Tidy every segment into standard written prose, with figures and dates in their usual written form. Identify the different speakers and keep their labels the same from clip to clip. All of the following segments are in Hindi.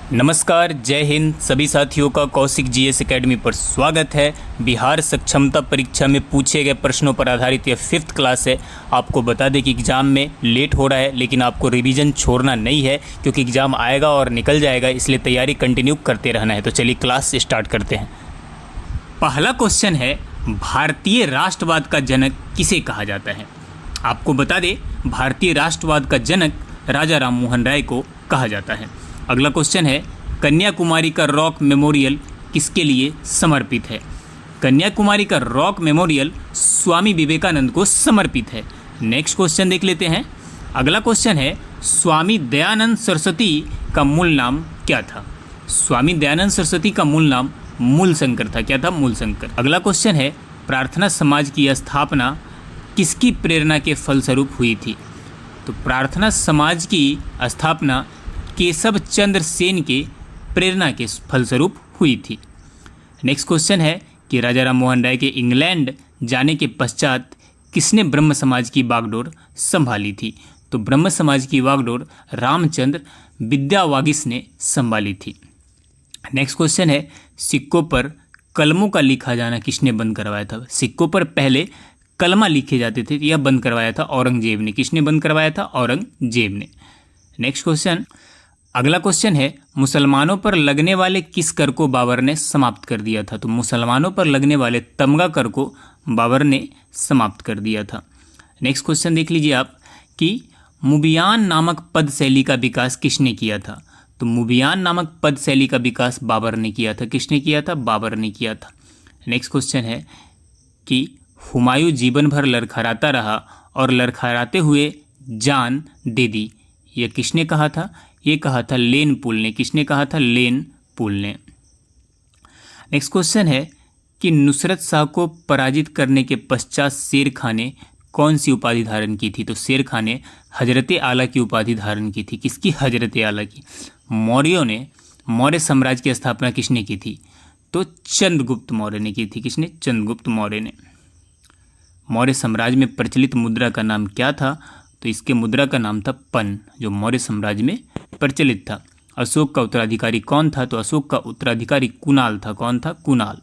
Speaker 1: नमस्कार, जय हिंद। सभी साथियों का कौशिक जीएस एकेडमी पर स्वागत है। बिहार सक्षमता परीक्षा में पूछे गए प्रश्नों पर आधारित यह 5th क्लास है। आपको बता दें कि एग्ज़ाम में लेट हो रहा है, लेकिन आपको रिवीजन छोड़ना नहीं है क्योंकि एग्ज़ाम आएगा और निकल जाएगा, इसलिए तैयारी कंटिन्यू करते रहना है। तो चलिए क्लास स्टार्ट करते हैं। पहला क्वेश्चन है, भारतीय राष्ट्रवाद का जनक किसे कहा जाता है? आपको बता दें, भारतीय राष्ट्रवाद का जनक राजा राम मोहन राय को कहा जाता है। अगला क्वेश्चन है, कन्याकुमारी का रॉक मेमोरियल किसके लिए समर्पित है? कन्याकुमारी का रॉक मेमोरियल स्वामी विवेकानंद को समर्पित है। नेक्स्ट क्वेश्चन देख लेते हैं। अगला क्वेश्चन है, स्वामी दयानंद सरस्वती का मूल नाम क्या था? स्वामी दयानंद सरस्वती का मूल नाम मूलशंकर था। क्या था? मूलशंकर। अगला क्वेश्चन है, प्रार्थना समाज की स्थापना किसकी प्रेरणा के फलस्वरूप हुई थी? तो प्रार्थना समाज की स्थापना केशव चंद्र सेन के प्रेरणा के फलस्वरूप हुई थी। नेक्स्ट क्वेश्चन है कि राजा राम मोहन राय के इंग्लैंड जाने के पश्चात किसने ब्रह्म समाज की बागडोर संभाली थी? तो ब्रह्म समाज की बागडोर रामचंद्र विद्यावागीश ने संभाली थी। नेक्स्ट क्वेश्चन है, सिक्कों पर कलमों का लिखा जाना किसने बंद करवाया था? सिक्कों पर पहले कलमा लिखे जाते थे, यह बंद करवाया था औरंगजेब ने। किसने बंद करवाया था? औरंगजेब ने। नेक्स्ट क्वेश्चन, अगला क्वेश्चन है, मुसलमानों पर लगने वाले किस कर को बाबर ने समाप्त कर दिया था? तो मुसलमानों पर लगने वाले तमगा कर को बाबर ने समाप्त कर दिया था। नेक्स्ट क्वेश्चन देख लीजिए आप कि मुबियान नामक पद शैली का विकास किसने किया था? तो मुबियान नामक पद शैली का विकास बाबर ने किया था। किसने किया था? बाबर ने किया था। नेक्स्ट क्वेश्चन है कि हुमायूं जीवन भर लड़खड़ाता रहा और लड़खड़ाते हुए जान दे दी, यह किसने कहा था? ये कहा था लेन पुल ने। किसने कहा था? लेन पुल ने। नेक्स्ट क्वेश्चन है कि नुसरत शाह को पराजित करने के पश्चात शेर खां ने कौन सी उपाधि धारण की थी? तो शेर खां ने हजरत आला की उपाधि धारण की थी। किसकी? हजरत आला की। मौर्यों ने मौर्य साम्राज्य की स्थापना किसने की थी? तो चंद्रगुप्त मौर्य ने की थी। किसने? चंद्रगुप्त मौर्य ने। मौर्य साम्राज्य में प्रचलित मुद्रा का नाम क्या था? तो इसके मुद्रा का नाम था पन, जो मौर्य साम्राज्य में प्रचलित था। अशोक का उत्तराधिकारी कौन था? तो अशोक का उत्तराधिकारी कुणाल था। कौन था? कुणाल।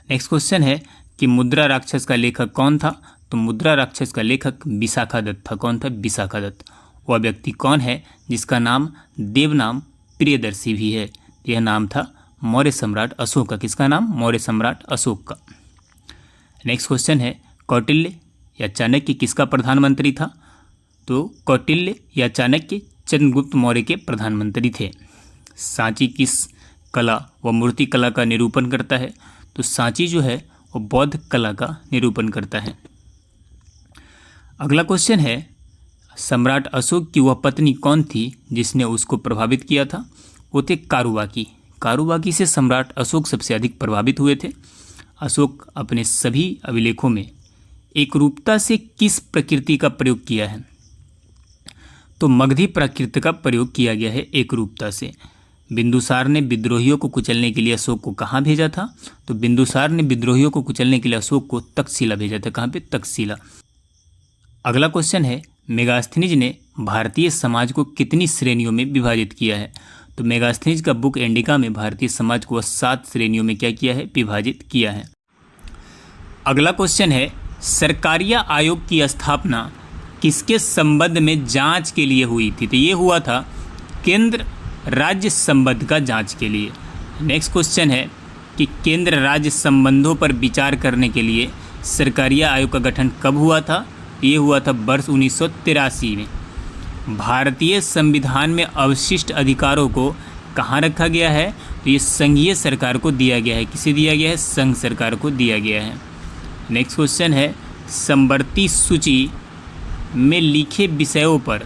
Speaker 1: नेक्स्ट क्वेश्चन है कि मुद्रा राक्षस का लेखक कौन था? तो मुद्रा राक्षस का लेखक विशाखादत्त था। कौन था? विशाखादत्त। वह व्यक्ति कौन है जिसका नाम देवनाम प्रियदर्शी भी है? यह नाम था मौर्य सम्राट अशोक का। किसका नाम? मौर्य सम्राट अशोक का। नेक्स्ट क्वेश्चन है, कौटिल्य या चाणक्य किसका प्रधानमंत्री था? तो कौटिल्य या चाणक्य चंद्रगुप्त मौर्य के प्रधानमंत्री थे। सांची किस कला व मूर्ति कला का निरूपण करता है? तो सांची जो है वो बौद्ध कला का निरूपण करता है। अगला क्वेश्चन है, सम्राट अशोक की वह पत्नी कौन थी जिसने उसको प्रभावित किया था? वो थे कारुबाकी। कारुबाकी से सम्राट अशोक सबसे अधिक प्रभावित हुए थे। अशोक अपने सभी अभिलेखों में एकरूपता से किस प्रकृति का प्रयोग किया है? तो मगधी प्रकृति का प्रयोग किया गया है एकरूपता से। बिंदुसार ने विद्रोहियों को कुचलने के लिए अशोक को कहाँ भेजा था? तो बिंदुसार ने विद्रोहियों को कुचलने के लिए अशोक को तक्षशिला भेजा था। कहाँ पे? तक्षशिला। अगला क्वेश्चन है, मेगास्थनीज ने भारतीय समाज को कितनी श्रेणियों में विभाजित किया है? तो मेगास्थनीज का बुक इंडिका में भारतीय समाज को 7 श्रेणियों में क्या किया है? विभाजित किया है। अगला क्वेश्चन है, सरकारिया आयोग की स्थापना किसके संबंध में जांच के लिए हुई थी? तो ये हुआ था केंद्र राज्य संबंध का जांच के लिए। नेक्स्ट क्वेश्चन है कि केंद्र राज्य संबंधों पर विचार करने के लिए सरकारिया आयोग का गठन कब हुआ था? ये हुआ था वर्ष 1983 में। भारतीय संविधान में अवशिष्ट अधिकारों को कहाँ रखा गया है? तो ये संघीय सरकार को दिया गया है। किसे दिया गया है? संघ सरकार को दिया गया है। नेक्स्ट क्वेश्चन है, समवर्ती सूची में लिखे विषयों पर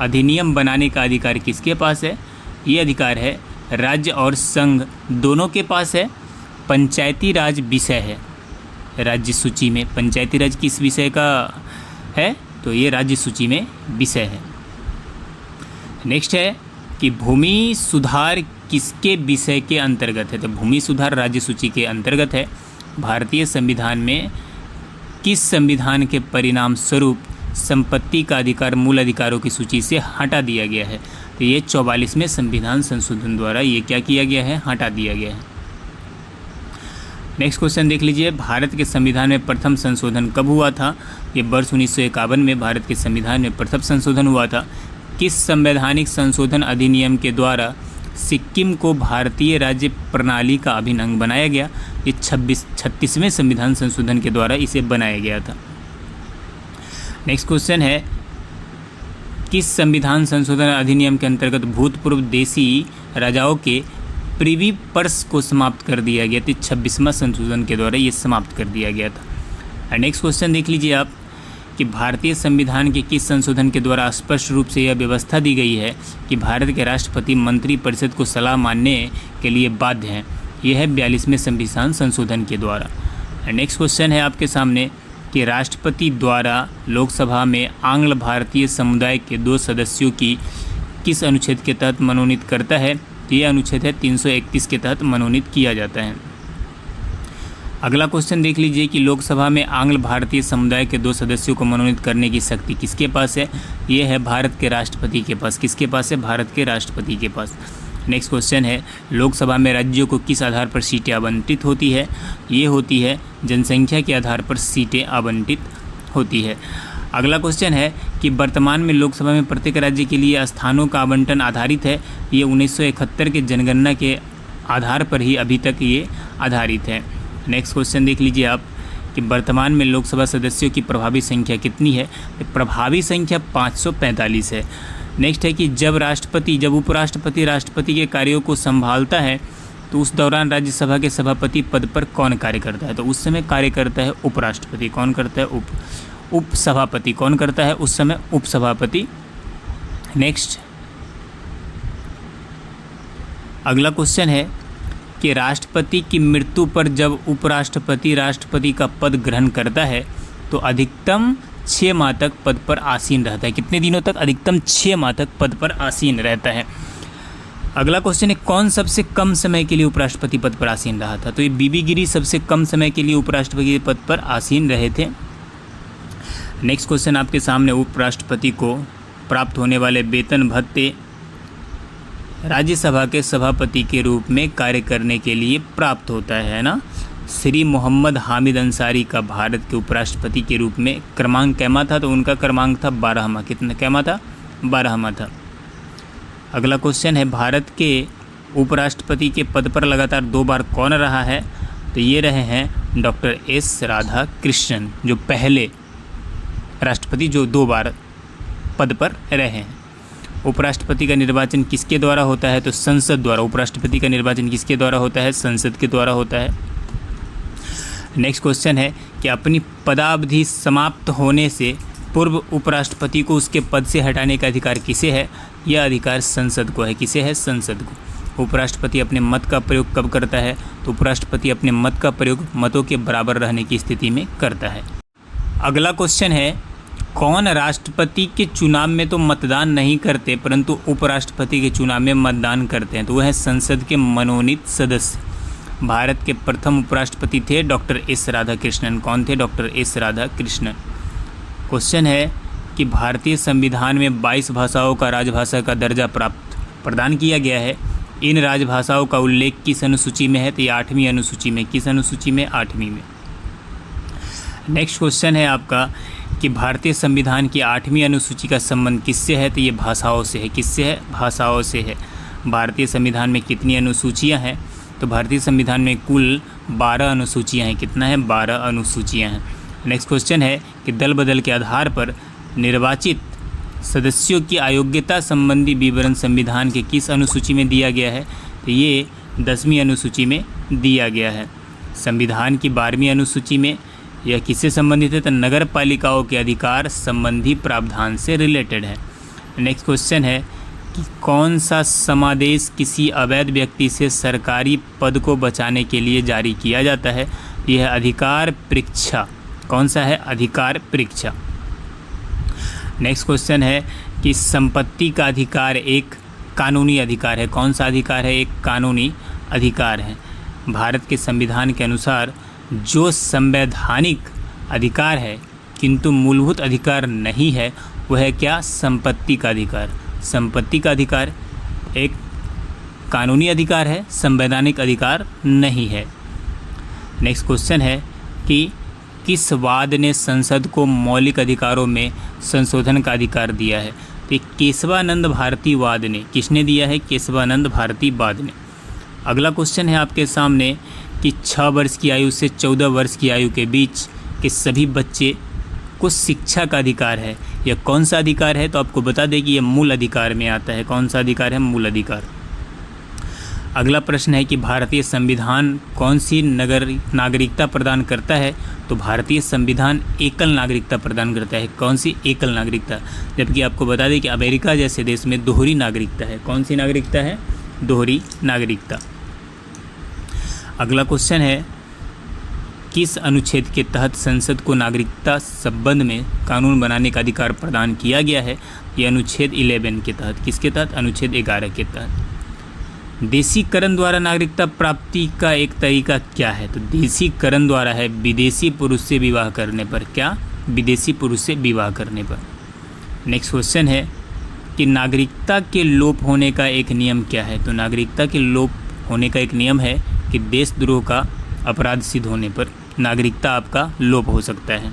Speaker 1: अधिनियम बनाने का अधिकार किसके पास है? ये अधिकार है राज्य और संघ दोनों के पास है। पंचायती राज विषय है राज्य सूची में। पंचायती राज किस विषय का है? तो ये राज्य सूची में विषय है। नेक्स्ट है कि भूमि सुधार किसके विषय के अंतर्गत है? तो भूमि सुधार राज्य सूची के अंतर्गत है। भारतीय संविधान में किस संविधान के परिणाम स्वरूप संपत्ति का अधिकार मूल अधिकारों की सूची से हटा दिया गया है? तो ये 44वें संविधान संशोधन द्वारा ये क्या किया गया है, हटा दिया गया है। नेक्स्ट क्वेश्चन देख लीजिए, भारत के संविधान में प्रथम संशोधन कब हुआ था? ये वर्ष 1951 में भारत के संविधान में प्रथम संशोधन हुआ था। किस संवैधानिक संशोधन अधिनियम के द्वारा सिक्किम को भारतीय राज्य प्रणाली का अभिन्न अंग बनाया गया? ये 36वें संविधान संशोधन के द्वारा इसे बनाया गया था। नेक्स्ट क्वेश्चन है, किस संविधान संशोधन अधिनियम के अंतर्गत भूतपूर्व देशी राजाओं के प्रिवी पर्स को समाप्त कर दिया गया? तो 26वां संशोधन के द्वारा ये समाप्त कर दिया गया था। नेक्स्ट क्वेश्चन देख लीजिए आप कि भारतीय संविधान के किस संशोधन के द्वारा स्पष्ट रूप से यह व्यवस्था दी गई है कि भारत के राष्ट्रपति मंत्रिपरिषद को सलाह मानने के लिए बाध्य हैं? यह है 42वें संविधान संशोधन के द्वारा। नेक्स्ट क्वेश्चन है आपके सामने कि राष्ट्रपति द्वारा लोकसभा में आंग्ल भारतीय समुदाय के 2 सदस्यों की किस अनुच्छेद के तहत मनोनीत करता है? ये अनुच्छेद है 331 के तहत मनोनीत किया जाता है। अगला क्वेश्चन देख लीजिए कि लोकसभा में आंग्ल भारतीय समुदाय के 2 सदस्यों को मनोनीत करने की शक्ति किसके पास है? ये है भारत के राष्ट्रपति के पास। किसके पास है? भारत के राष्ट्रपति के पास। नेक्स्ट क्वेश्चन है, लोकसभा में राज्यों को किस आधार पर सीटें आवंटित होती है? ये होती है जनसंख्या के आधार पर सीटें आवंटित होती है। अगला क्वेश्चन है कि वर्तमान में लोकसभा में प्रत्येक राज्य के लिए स्थानों का आवंटन आधारित है। ये 1971 के जनगणना के आधार पर ही अभी तक ये आधारित है। नेक्स्ट क्वेश्चन देख लीजिए आप कि वर्तमान में लोकसभा सदस्यों की प्रभावी संख्या कितनी है? प्रभावी संख्या 545 है। नेक्स्ट है कि जब उपराष्ट्रपति राष्ट्रपति के कार्यों को संभालता है तो उस दौरान राज्यसभा के सभापति पद पर कौन कार्य करता है? तो उस समय कार्य करता है उपराष्ट्रपति। कौन करता है? उपसभापति। कौन करता है उस समय? उपसभापति। नेक्स्ट अगला क्वेश्चन है कि राष्ट्रपति की मृत्यु पर जब उपराष्ट्रपति राष्ट्रपति का पद ग्रहण करता है तो अधिकतम 6 माह तक पद पर आसीन रहता है। कितने दिनों तक? अधिकतम 6 माह तक पद पर आसीन रहता है। अगला क्वेश्चन है, कौन सबसे कम समय के लिए उपराष्ट्रपति पद पर आसीन रहा था? तो ये बीबी गिरी सबसे कम समय के लिए उपराष्ट्रपति पद पर आसीन रहे थे। नेक्स्ट क्वेश्चन आपके सामने, उपराष्ट्रपति को प्राप्त होने वाले वेतन भत्ते राज्यसभा के सभापति के रूप में कार्य करने के लिए प्राप्त होता है ना। श्री मोहम्मद हामिद अंसारी का भारत के उपराष्ट्रपति के रूप में क्रमांक कैमा था? तो उनका क्रमांक था 12वां। कितना कैमा था? 12वां था। अगला क्वेश्चन है, भारत के उपराष्ट्रपति के पद पर लगातार 2 बार कौन रहा है? तो ये रहे हैं डॉक्टर एस राधाकृष्णन, जो पहले राष्ट्रपति जो 2 बार पद पर रहे हैं। उपराष्ट्रपति का निर्वाचन किसके द्वारा होता है? तो संसद द्वारा। उपराष्ट्रपति का निर्वाचन किसके द्वारा होता है? संसद के द्वारा होता है। नेक्स्ट क्वेश्चन है कि अपनी पदावधि समाप्त होने से पूर्व उपराष्ट्रपति को उसके पद से हटाने का अधिकार किसे है? यह अधिकार संसद को है। किसे है? संसद को। उपराष्ट्रपति अपने मत का प्रयोग कब करता है? तो उपराष्ट्रपति अपने मत का प्रयोग मतों के बराबर रहने की स्थिति में करता है। अगला क्वेश्चन है, कौन राष्ट्रपति के चुनाव में तो मतदान नहीं करते परंतु उपराष्ट्रपति के चुनाव में मतदान करते हैं? तो वह है संसद के मनोनीत सदस्य। भारत के प्रथम उपराष्ट्रपति थे डॉक्टर एस राधाकृष्णन। कौन थे? Doctor S Radhakrishnan. क्वेश्चन है कि भारतीय संविधान में 22 भाषाओं का राजभाषा का दर्जा प्रदान किया गया है। इन राजभाषाओं का उल्लेख किस अनुसूची में है? तो ये 8वीं अनुसूची में। किस अनुसूची में? 8वीं में। नेक्स्ट क्वेश्चन है आपका कि भारतीय संविधान की 8वीं अनुसूची का संबंध किससे है? तो ये भाषाओं से है। किससे है? भाषाओं से है। भारतीय संविधान में कितनी अनुसूचियां हैं? तो भारतीय संविधान में कुल 12 अनुसूचियां हैं। कितना है? 12 अनुसूचियां हैं। नेक्स्ट क्वेश्चन है कि दल बदल के आधार पर निर्वाचित सदस्यों की अयोग्यता संबंधी विवरण संविधान के किस अनुसूची में दिया गया है? तो ये 10वीं अनुसूची में दिया गया है। संविधान की 12वीं अनुसूची में यह किससे संबंधित है? तो नगर पालिकाओं के अधिकार संबंधी प्रावधान से रिलेटेड है। नेक्स्ट क्वेश्चन है कि कौन सा समादेश किसी अवैध व्यक्ति से सरकारी पद को बचाने के लिए जारी किया जाता है? यह अधिकार परीक्षा। कौन सा है? अधिकार परीक्षा। नेक्स्ट क्वेश्चन है कि संपत्ति का अधिकार एक कानूनी अधिकार है। कौन सा अधिकार है? एक कानूनी अधिकार है। भारत के संविधान के अनुसार जो संवैधानिक अधिकार है किंतु मूलभूत अधिकार नहीं है वह है क्या? संपत्ति का अधिकार। संपत्ति का अधिकार एक कानूनी अधिकार है, संवैधानिक अधिकार नहीं है। नेक्स्ट क्वेश्चन है कि किस वाद ने संसद को मौलिक अधिकारों में संशोधन का अधिकार दिया है? तो केशवानंद भारती वाद ने, किसने दिया है? केशवानंद भारती वाद ने। अगला क्वेश्चन है आपके सामने कि 6 वर्ष की आयु से 14 वर्ष की आयु के बीच के सभी बच्चे को शिक्षा का अधिकार है। यह कौन सा अधिकार है? तो आपको बता दें कि यह मूल अधिकार में आता है। कौन सा अधिकार है? मूल अधिकार। अगला प्रश्न है कि भारतीय संविधान कौन सी नागरिकता प्रदान करता है? तो भारतीय संविधान एकल नागरिकता प्रदान करता है। कौन सी? एकल नागरिकता। जबकि आपको बता दें कि अमेरिका जैसे देश में दोहरी नागरिकता है। कौन सी नागरिकता है? दोहरी नागरिकता। अगला क्वेश्चन है किस अनुच्छेद के तहत संसद को नागरिकता संबंध में कानून बनाने का अधिकार प्रदान किया गया है? यह अनुच्छेद 11 के तहत। किसके तहत? अनुच्छेद 11 के तहत। देशीकरण द्वारा नागरिकता प्राप्ति का एक तरीका क्या है? तो देशीकरण द्वारा है विदेशी पुरुष से विवाह करने पर। क्या? विदेशी पुरुष से विवाह करने पर। नेक्स्ट क्वेश्चन है कि नागरिकता के लोप होने का एक नियम क्या है? तो नागरिकता के लोप होने का एक नियम है कि देशद्रोह का अपराध सिद्ध होने पर नागरिकता आपका लोप हो सकता है।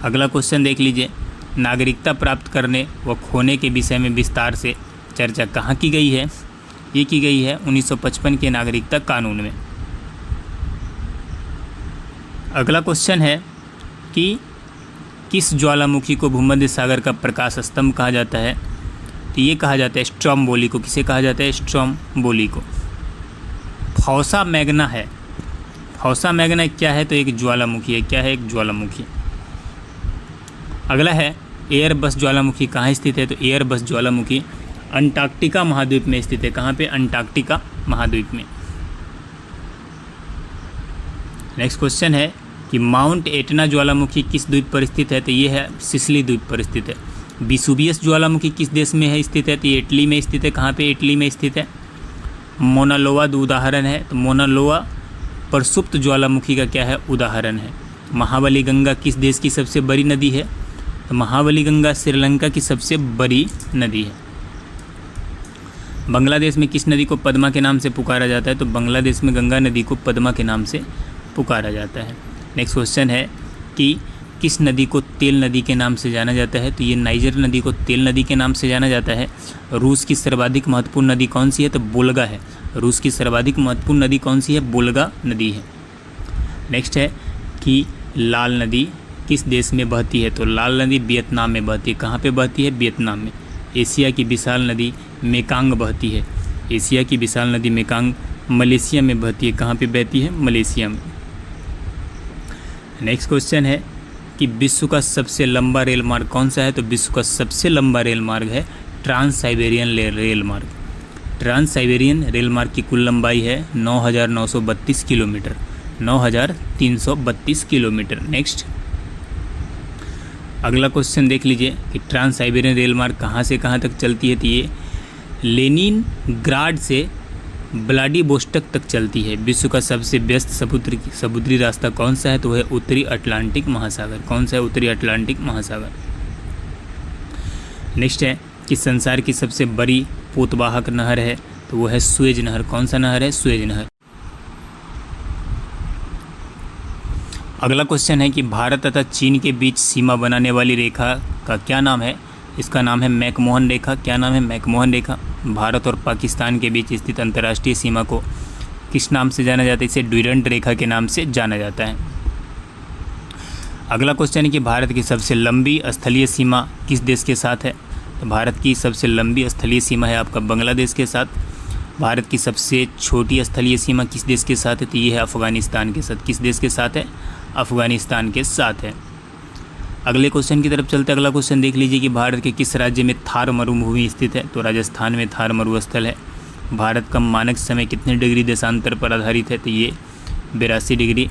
Speaker 1: अगला क्वेश्चन देख लीजिए, नागरिकता प्राप्त करने व खोने के विषय में विस्तार से चर्चा कहाँ की गई है? ये की गई है 1955 के नागरिकता कानून में। अगला क्वेश्चन है कि किस ज्वालामुखी को भूमध्य सागर का प्रकाश स्तंभ कहा जाता है? तो ये कहा जाता है स्ट्रोम्बोली को। किसे कहा जाता है? स्ट्रोम्बोली को। फौसा मैग्ना है। फौसा मैग्ना क्या है? तो एक ज्वालामुखी है। क्या है? एक ज्वालामुखी। अगला है एयरबस ज्वालामुखी कहाँ स्थित है? तो एयरबस ज्वालामुखी अंटार्कटिका महाद्वीप में स्थित है। कहाँ पे? अंटार्कटिका महाद्वीप में। नेक्स्ट क्वेश्चन है कि माउंट एटना ज्वालामुखी किस द्वीप पर स्थित है? तो ये है सिसिली द्वीप पर स्थित है। विसुवियस ज्वालामुखी किस देश में है स्थित है? तो ये इटली में स्थित है। कहाँ पे? इटली में स्थित है। मोना लोआ उदाहरण है। तो मोना लोआ प्रसुप्त ज्वालामुखी का क्या है? उदाहरण है। महाबली गंगा किस देश की सबसे बड़ी नदी है? तो महाबली गंगा श्रीलंका की सबसे बड़ी नदी है। बांग्लादेश में किस नदी को पद्मा के नाम से पुकारा जाता है? तो बांग्लादेश में गंगा नदी को पद्मा के नाम से पुकारा जाता है। नेक्स्ट क्वेश्चन है कि किस नदी को तेल नदी के नाम से जाना जाता है? तो ये नाइजर नदी को तेल नदी के नाम से जाना जाता है। रूस की सर्वाधिक महत्वपूर्ण नदी कौन सी है? तो बोल्गा है। रूस की सर्वाधिक महत्वपूर्ण नदी कौन सी है? बोल्गा नदी है। नेक्स्ट है कि लाल नदी किस देश में बहती है? तो लाल नदी वियतनाम में बहती है। कहाँ पे बहती है? वियतनाम में। एशिया की विशाल नदी मेकांग बहती है। एशिया की विशाल नदी मेकांग मलेशिया में बहती है। कहाँ पे बहती है? मलेशिया में। नेक्स्ट क्वेश्चन है कि विश्व का सबसे लंबा रेल मार्ग कौन सा है? तो विश्व का सबसे लंबा रेल मार्ग है ट्रांस साइबेरियन रेल मार्ग। ट्रांस साइबेरियन रेल मार्ग की कुल लंबाई है 9,932 किलोमीटर। 9,332 किलोमीटर। नेक्स्ट अगला क्वेश्चन देख लीजिए कि ट्रांस साइबेरियन रेल मार्ग कहाँ से कहाँ तक चलती है? तो ये लेनिनग्राड से व्लादिवोस्टोक तक चलती है। विश्व का सबसे व्यस्त समुद्री रास्ता कौन सा है? तो वह है उत्तरी अटलांटिक महासागर। कौन सा है? उत्तरी अटलांटिक महासागर। नेक्स्ट है कि संसार की सबसे बड़ी पोतवाहक नहर है? तो वह है सुएज नहर। कौन सा नहर है? सुएज नहर। अगला क्वेश्चन है कि भारत तथा चीन के बीच सीमा बनाने वाली रेखा का क्या नाम है? इसका नाम है मैकमोहन रेखा। क्या नाम है? मैकमोहन रेखा। भारत और पाकिस्तान के बीच स्थित अंतर्राष्ट्रीय सीमा को किस नाम से जाना जाता है? इसे ड्यूरेंट रेखा के नाम से जाना जाता है। अगला क्वेश्चन है कि भारत की सबसे लंबी स्थलीय सीमा किस देश के साथ है? तो भारत की सबसे लंबी स्थलीय सीमा है आपका बांग्लादेश के साथ। भारत की सबसे छोटी स्थलीय सीमा किस देश के साथ है? तो ये है अफगानिस्तान के साथ। किस देश के साथ है? अफगानिस्तान के साथ है। अगले क्वेश्चन की तरफ चलते। अगला क्वेश्चन देख लीजिए कि भारत के किस राज्य में थार मरुभूमि स्थित है? तो राजस्थान में थार मरुस्थल है। भारत का मानक समय कितने डिग्री देशांतर पर आधारित है? तो ये 82 डिग्री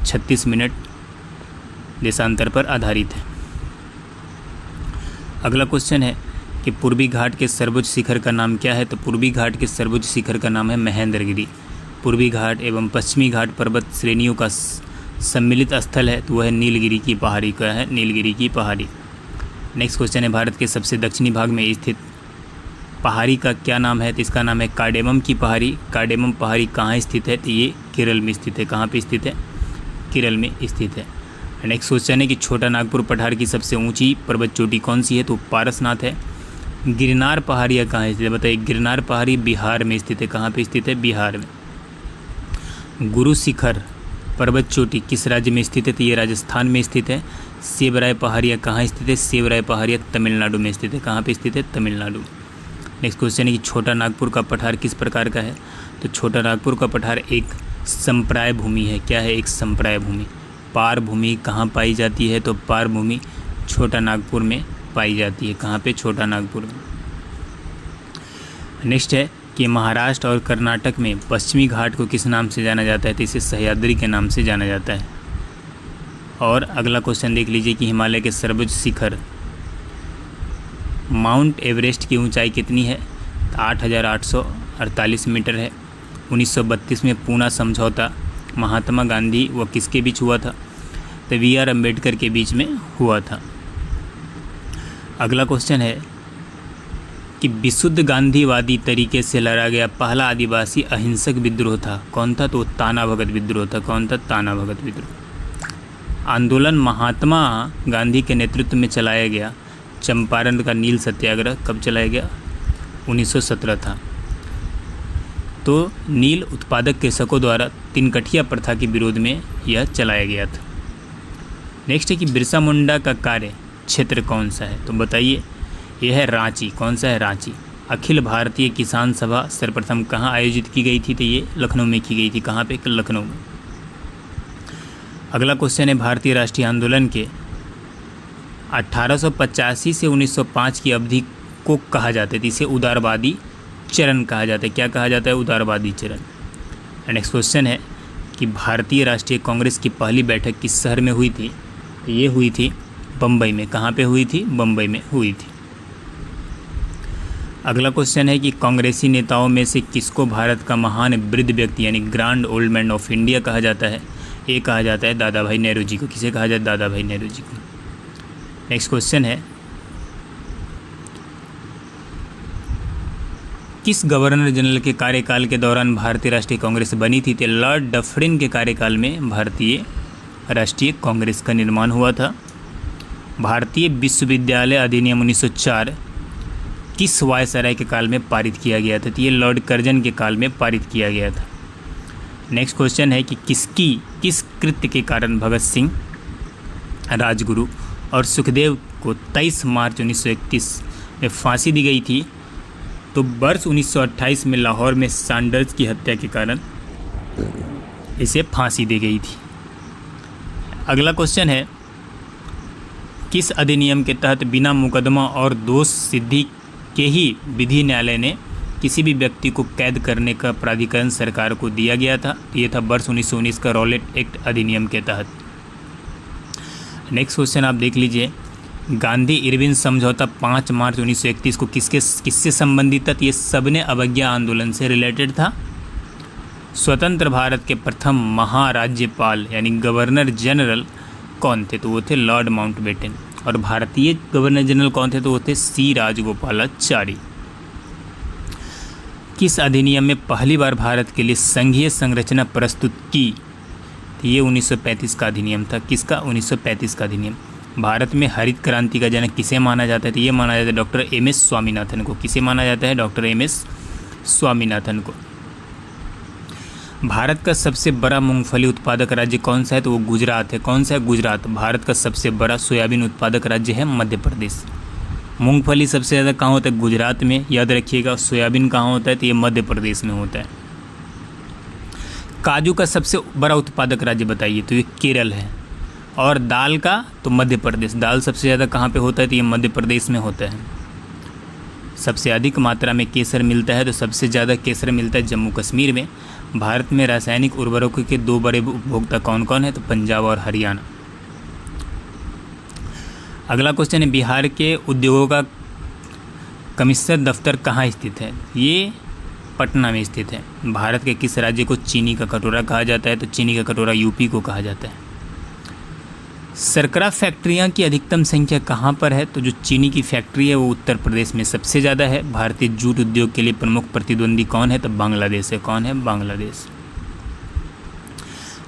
Speaker 1: 36 मिनट देशांतर पर आधारित है। अगला क्वेश्चन है कि पूर्वी घाट के सर्वोच्च शिखर का नाम क्या है? तो पूर्वी घाट के सर्वोच्च शिखर का नाम है महेंद्रगिरी। पूर्वी घाट एवं पश्चिमी घाट पर्वत श्रेणियों का सम्मिलित स्थल है, तो वह है नीलगिरी की पहाड़ी का है, नीलगिरी की पहाड़ी। नेक्स्ट क्वेश्चन है, भारत के सबसे दक्षिणी भाग में स्थित पहाड़ी का क्या नाम है? तो इसका नाम है कार्डेमम की पहाड़ी। कार्डेमम पहाड़ी कहाँ स्थित है? तो ये केरल में स्थित है। कहाँ पे स्थित है? केरल में स्थित है। नेक्स्ट क्वेश्चन है कि छोटा नागपुर पठार की सबसे ऊंची पर्वत चोटी कौन सी है? तो पारसनाथ है। गिरनार पहाड़ियाँ कहाँ स्थित है? बताइए। गिरनार पहाड़ी बिहार में स्थित है। कहाँ पे स्थित है? बिहार में। गुरु शिखर पर्वत चोटी किस राज्य में स्थित है? तो ये राजस्थान में स्थित है। सेवराय पहाड़ियाँ कहाँ स्थित है? सेवराय पहाड़ियाँ तमिलनाडु में स्थित है। कहाँ पे स्थित है? तमिलनाडु। नेक्स्ट क्वेश्चन है कि छोटा नागपुर का पठार किस प्रकार का है? तो छोटा नागपुर का पठार एक संप्राय भूमि है। क्या है? एक संप्राय भूमि। पार भूमि कहाँ पाई जाती है? तो पार भूमि छोटा नागपुर में पाई जाती है। कहाँ पे? छोटा नागपुर में। नेक्स्ट है कि महाराष्ट्र और कर्नाटक में पश्चिमी घाट को किस नाम से जाना जाता है? तो इसे सह्याद्री के नाम से जाना जाता है। और अगला क्वेश्चन देख लीजिए कि हिमालय के सर्वोच्च शिखर माउंट एवरेस्ट की ऊंचाई कितनी है? 8,848 मीटर है। 1932 में पूना समझौता महात्मा गांधी व किसके बीच हुआ था? तो वी.आर. अम्बेडकर के बीच में हुआ था। अगला क्वेश्चन है कि विशुद्ध गांधीवादी तरीके से लड़ा गया पहला आदिवासी अहिंसक विद्रोह था। कौन था? तो ताना भगत विद्रोह था। कौन था? ताना भगत विद्रोह। आंदोलन महात्मा गांधी के नेतृत्व में चलाया गया चंपारण का नील सत्याग्रह कब चलाया गया? 1917 था। तो नील उत्पादक कृषकों द्वारा तिनकठिया प्रथा के विरोध में यह चलाया गया था। नेक्स्ट है कि बिरसा मुंडा का कार्य क्षेत्र कौन सा है? तो बताइए। यह है रांची। कौन सा है? रांची। अखिल भारतीय किसान सभा सर्वप्रथम कहाँ आयोजित की गई थी? तो ये लखनऊ में की गई थी। कहाँ पे? लखनऊ में। अगला क्वेश्चन है, भारतीय राष्ट्रीय आंदोलन के 1885 से 1905 की अवधि को कहा जाता है? तो इसे उदारवादी चरण कहा जाता है। क्या कहा जाता है? उदारवादी चरण। नेक्स्ट क्वेश्चन है कि भारतीय राष्ट्रीय कांग्रेस की पहली बैठक किस शहर में हुई थी? ये हुई थी बम्बई में। कहाँ पे हुई थी? बम्बई में हुई थी। अगला क्वेश्चन है कि कांग्रेसी नेताओं में से किसको भारत का महान वृद्ध व्यक्ति यानी grand old man of India कहा जाता है? ये कहा जाता है दादा भाई नेहरू जी को। किसे कहा जाता है? दादा भाई नेहरू जी को। नेक्स्ट क्वेश्चन है, किस गवर्नर जनरल के कार्यकाल के दौरान भारतीय राष्ट्रीय कांग्रेस बनी थी? तो लॉर्ड डफरिन के कार्यकाल में भारतीय राष्ट्रीय कांग्रेस का निर्माण हुआ था। भारतीय विश्वविद्यालय अधिनियम 1904 किस वायसराय के काल में पारित किया गया था? तो ये लॉर्ड कर्जन के काल में पारित किया गया था। नेक्स्ट क्वेश्चन है कि किस कृत्य के कारण भगत सिंह, राजगुरु और सुखदेव को 23 मार्च 1931 में फांसी दी गई थी? तो वर्ष 1928 में लाहौर में सैंडर्स की हत्या के कारण इसे फांसी दी गई थी। अगला क्वेश्चन है, किस अधिनियम के तहत बिना मुकदमा और दोष सिद्धि के ही विधि न्यायालय ने किसी भी व्यक्ति को कैद करने का प्राधिकरण सरकार को दिया गया था? ये था वर्ष 1919 का रॉलेट एक्ट अधिनियम के तहत। नेक्स्ट क्वेश्चन आप देख लीजिए, गांधी इरविन समझौता 5 मार्च 1931 को किससे संबंधित था? ये सबने अवज्ञा आंदोलन से रिलेटेड था। स्वतंत्र भारत के प्रथम महाराज्यपाल यानी गवर्नर जनरल कौन थे? तो वो थे लॉर्ड माउंटबेटन। और भारतीय गवर्नर जनरल कौन थे? तो वो थे सी राजगोपालाचारी। किस अधिनियम में पहली बार भारत के लिए संघीय संरचना प्रस्तुत की? तो ये 1935 का अधिनियम था। किसका? 1935 का अधिनियम। भारत में हरित क्रांति का जनक किसे माना जाता है? तो ये माना जाता है डॉक्टर एम.एस. स्वामीनाथन को। किसे माना जाता है? Doctor MS. स्वामीनाथन को। भारत का सबसे बड़ा मूंगफली उत्पादक राज्य कौन सा है? तो वो गुजरात है। कौन सा है? गुजरात। भारत का सबसे बड़ा सोयाबीन उत्पादक राज्य है मध्य प्रदेश। मूंगफली सबसे ज़्यादा कहाँ होता है? गुजरात में, याद रखिएगा। सोयाबीन कहाँ होता है? तो ये मध्य प्रदेश में होता है। काजू का सबसे बड़ा उत्पादक राज्य बताइए? तो ये केरल है। और दाल का? तो मध्य प्रदेश। दाल सबसे ज़्यादा कहाँ पे होता है? तो ये मध्य प्रदेश में होता है। सबसे अधिक मात्रा में केसर मिलता है? तो सबसे ज़्यादा केसर मिलता है जम्मू कश्मीर में। भारत में रासायनिक उर्वरकों के 2 बड़े उपभोक्ता कौन कौन है? तो पंजाब और हरियाणा। अगला क्वेश्चन है, बिहार के उद्योगों का कमिश्नर दफ्तर कहाँ स्थित है? ये पटना में स्थित है। भारत के किस राज्य को चीनी का कटोरा कहा जाता है? तो चीनी का कटोरा यूपी को कहा जाता है। शर्करा फैक्ट्रियां की अधिकतम संख्या कहाँ पर है? तो जो चीनी की फैक्ट्री है वो उत्तर प्रदेश में सबसे ज़्यादा है। भारतीय जूट उद्योग के लिए प्रमुख प्रतिद्वंदी कौन है? तो बांग्लादेश है। कौन है? बांग्लादेश।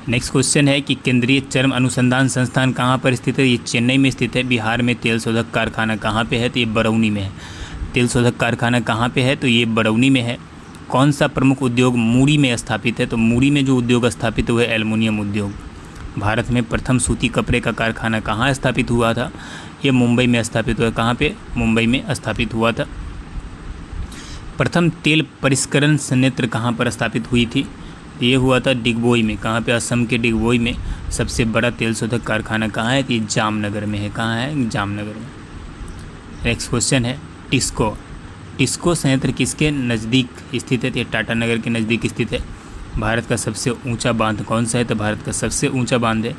Speaker 1: नेक्स्ट क्वेश्चन है कि केंद्रीय चर्म अनुसंधान संस्थान कहाँ पर स्थित है? ये चेन्नई में स्थित है। बिहार में तेल शोधक कारखाना कहाँ पे है? तो ये बरौनी में है। तेल शोधक कारखाना कहाँ पे है? तो ये बरौनी में है। कौन सा प्रमुख उद्योग मूरी में स्थापित है? तो मूरी में जो उद्योग स्थापित हुआ है एल्युमिनियम उद्योग। भारत में प्रथम सूती कपड़े का कारखाना कहाँ स्थापित हुआ था? ये मुंबई में स्थापित हुआ। कहाँ पे? मुंबई में स्थापित हुआ था। प्रथम तेल परिष्करण संयंत्र कहाँ पर स्थापित हुई थी? ये हुआ था डिगबोई में। कहाँ पे? असम के डिगबोई में। सबसे बड़ा तेल शोधक कारखाना कहाँ है? तो ये जामनगर में है। कहाँ है? जामनगर में। नेक्स्ट क्वेश्चन है टिस्को। टिस्को संयंत्र किसके नज़दीक स्थित है? तो ये टाटानगर के नज़दीक स्थित है। भारत का सबसे ऊंचा बांध कौन सा है? तो भारत का सबसे ऊंचा बांध है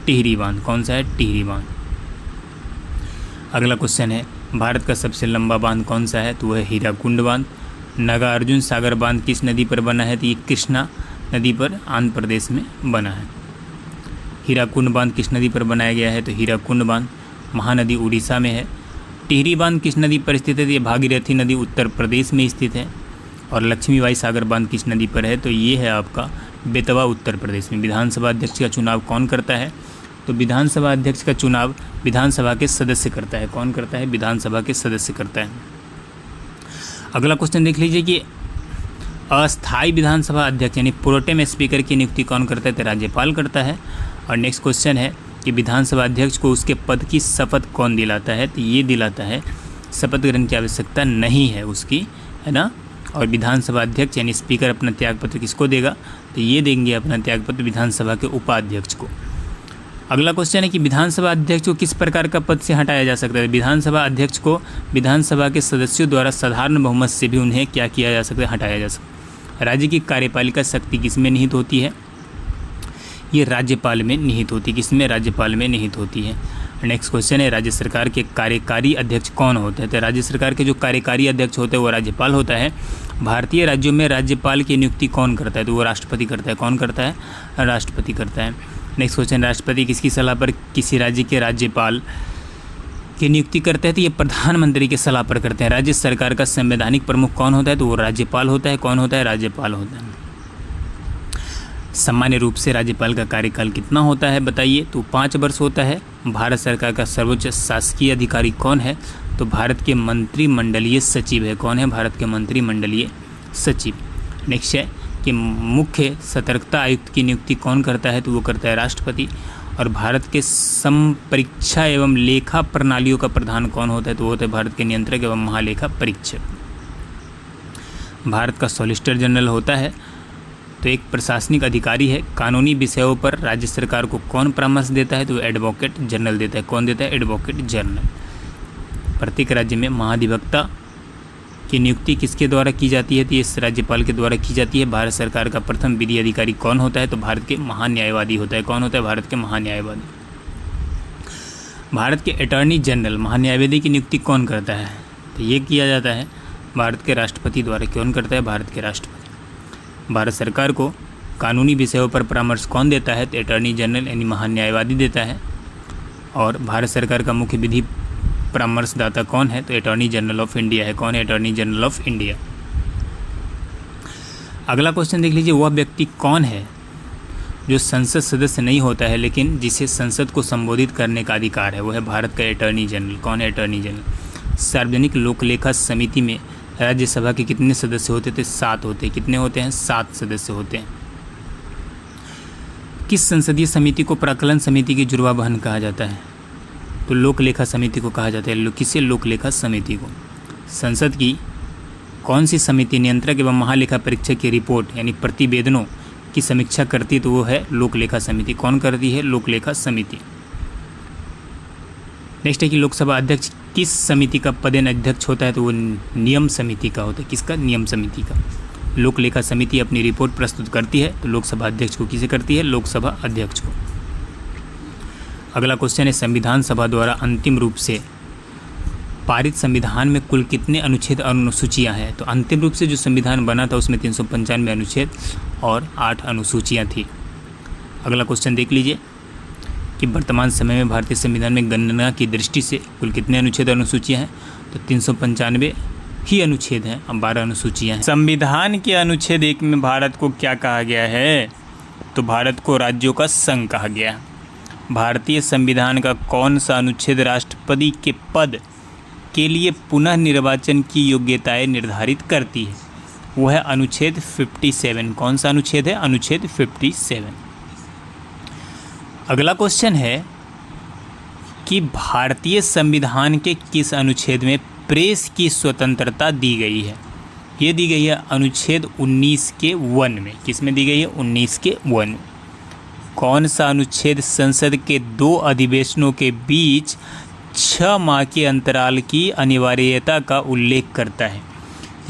Speaker 1: टिहरी बांध। कौन सा है? टिहरी बांध। अगला क्वेश्चन है भारत का सबसे लंबा बांध कौन सा है? तो वह है हीराकुंड बांध। नागार्जुन सागर बांध किस नदी पर बना है? तो ये कृष्णा नदी पर आंध्र प्रदेश में बना है। हीराकुंड बांध किस नदी पर बनाया गया है? तो हीराकुंड बांध महानदी उड़ीसा में है। टिहरी बांध किस नदी पर स्थित है? तो ये भागीरथी नदी उत्तर प्रदेश में स्थित है। और लक्ष्मीबाई सागर बांध किस नदी पर है? तो ये है आपका बेतवा उत्तर प्रदेश में। विधानसभा अध्यक्ष का चुनाव कौन करता है? तो विधानसभा अध्यक्ष का चुनाव विधानसभा के सदस्य करता है। कौन करता है? विधानसभा के सदस्य करता है। अगला क्वेश्चन देख लीजिए कि अस्थायी विधानसभा अध्यक्ष यानी प्रोटेम स्पीकर की नियुक्ति कौन करता है? तो राज्यपाल करता है। और नेक्स्ट क्वेश्चन है कि विधानसभा अध्यक्ष को उसके पद की शपथ कौन दिलाता है? तो ये दिलाता है, शपथ ग्रहण की आवश्यकता नहीं है उसकी, है ना। और विधानसभा अध्यक्ष यानी स्पीकर अपना त्यागपत्र किसको देगा? तो ये देंगे अपना त्यागपत्र विधानसभा के उपाध्यक्ष को। अगला क्वेश्चन है कि विधानसभा अध्यक्ष को किस प्रकार का पद से हटाया जा सकता है? विधानसभा अध्यक्ष को विधानसभा के सदस्यों द्वारा साधारण बहुमत से भी उन्हें क्या किया जा सकता है? हटाया जा सकता है। राज्य की कार्यपालिका शक्ति किसमें निहित होती है? ये राज्यपाल में निहित होती है। किसमें? राज्यपाल में निहित होती है। नेक्स्ट क्वेश्चन है राज्य सरकार के कार्यकारी अध्यक्ष कौन होते हैं? तो राज्य सरकार के जो कार्यकारी अध्यक्ष होते हैं वो राज्यपाल होता है। भारतीय राज्यों में राज्यपाल की नियुक्ति कौन करता है? तो वो राष्ट्रपति करता है। कौन करता है? राष्ट्रपति करता है। नेक्स्ट क्वेश्चन, राष्ट्रपति किसकी सलाह पर किसी राज्य के राज्यपाल की नियुक्ति करते हैं? तो ये प्रधानमंत्री की सलाह पर करते हैं। राज्य सरकार का संवैधानिक प्रमुख कौन होता है? तो वो राज्यपाल होता है। कौन होता है? राज्यपाल होता है। सामान्य रूप से राज्यपाल का कार्यकाल कितना होता है बताइए? तो 5 वर्ष होता है। भारत सरकार का सर्वोच्च शासकीय अधिकारी कौन है? तो भारत के मंत्रिमंडलीय सचिव है। कौन है? भारत के मंत्रिमंडलीय सचिव। नेक्स्ट है कि मुख्य सतर्कता आयुक्त की नियुक्ति कौन करता है? तो वो करता है राष्ट्रपति। और भारत के संपरीक्षा एवं लेखा प्रणालियों का प्रधान कौन होता है? तो वो होता है भारत के नियंत्रक एवं महालेखा परीक्षक। भारत का सॉलिसिटर जनरल होता है तो एक प्रशासनिक अधिकारी है। कानूनी विषयों पर राज्य सरकार को कौन परामर्श देता है? तो एडवोकेट जनरल देता है। कौन देता है? Advocate general. प्रत्येक राज्य में महाधिवक्ता की नियुक्ति किसके द्वारा की जाती है? तो ये राज्यपाल के द्वारा की जाती है। भारत सरकार का प्रथम विधि अधिकारी कौन होता है? तो भारत के महान्यायवादी होता है। कौन होता है? भारत के महान्यायवादी। भारत के अटॉर्नी जनरल महान्यायवादी की नियुक्ति कौन करता है? तो ये किया जाता है भारत के राष्ट्रपति द्वारा। कौन करता है? भारत के राष्ट्रपति। भारत सरकार को कानूनी विषयों पर परामर्श कौन देता है? तो अटॉर्नी जनरल यानी महान्यायवादी देता है। और भारत सरकार का मुख्य विधि परामर्शदाता कौन है? तो अटॉर्नी जनरल ऑफ इंडिया है। कौन है? Attorney general of India. अगला क्वेश्चन देख लीजिए, वह व्यक्ति कौन है जो संसद सदस्य नहीं होता है लेकिन जिसे संसद को संबोधित करने का अधिकार है? वो है भारत का अटॉर्नी जनरल। कौन है? Attorney general. सार्वजनिक लोक लेखा समिति में राज्यसभा के कितने सदस्य होते थे? 7 होते। कितने होते हैं? 7 सदस्य होते हैं। किस संसदीय समिति को प्राक्कलन समिति की जुड़वा बहन कहा जाता है? तो लोक लेखा समिति को कहा जाता है। किसे? लोक लेखा समिति को। संसद की कौन सी समिति नियंत्रक एवं महालेखा परीक्षक की रिपोर्ट यानी प्रतिवेदनों की समीक्षा करती है? तो वो है लोक लेखा समिति। कौन करती है? लोक लेखा समिति। नेक्स्ट है कि लोकसभा अध्यक्ष किस समिति का पदेन अध्यक्ष होता है? तो वो नियम समिति का होता है। किसका? नियम समिति का। लोक लेखा समिति अपनी रिपोर्ट प्रस्तुत करती है तो लोकसभा अध्यक्ष को किसे करती है? लोकसभा अध्यक्ष को। अगला क्वेश्चन है संविधान सभा द्वारा अंतिम रूप से पारित संविधान में कुल कितने अनुच्छेद और अनुसूचियाँ हैं? तो अंतिम रूप से जो संविधान बना था उसमें 395 अनुच्छेद और 8 अनुसूचियाँ थी। अगला क्वेश्चन देख लीजिए, कि वर्तमान समय में भारतीय संविधान में गणना की दृष्टि से कुल कितने अनुच्छेद और अनुसूचियाँ हैं, तो 395 ही अनुच्छेद हैं, अब 12 अनुसूचियाँ हैं। संविधान के अनुच्छेद 1 में भारत को क्या कहा गया है, तो भारत को राज्यों का संघ कहा गया है। भारतीय संविधान का कौन सा अनुच्छेद राष्ट्रपति के पद के लिए पुनः निर्वाचन की योग्यताएं निर्धारित करती है, वो है अनुच्छेद 57। कौन सा अनुच्छेद है, अनुच्छेद 57। अगला क्वेश्चन है कि भारतीय संविधान के किस अनुच्छेद में प्रेस की स्वतंत्रता दी गई है, ये दी गई है अनुच्छेद 19 के 1 में। किस में दी गई है, 19 के 1। कौन सा अनुच्छेद संसद के 2 अधिवेशनों के बीच 6 माह के अंतराल की अनिवार्यता का उल्लेख करता है,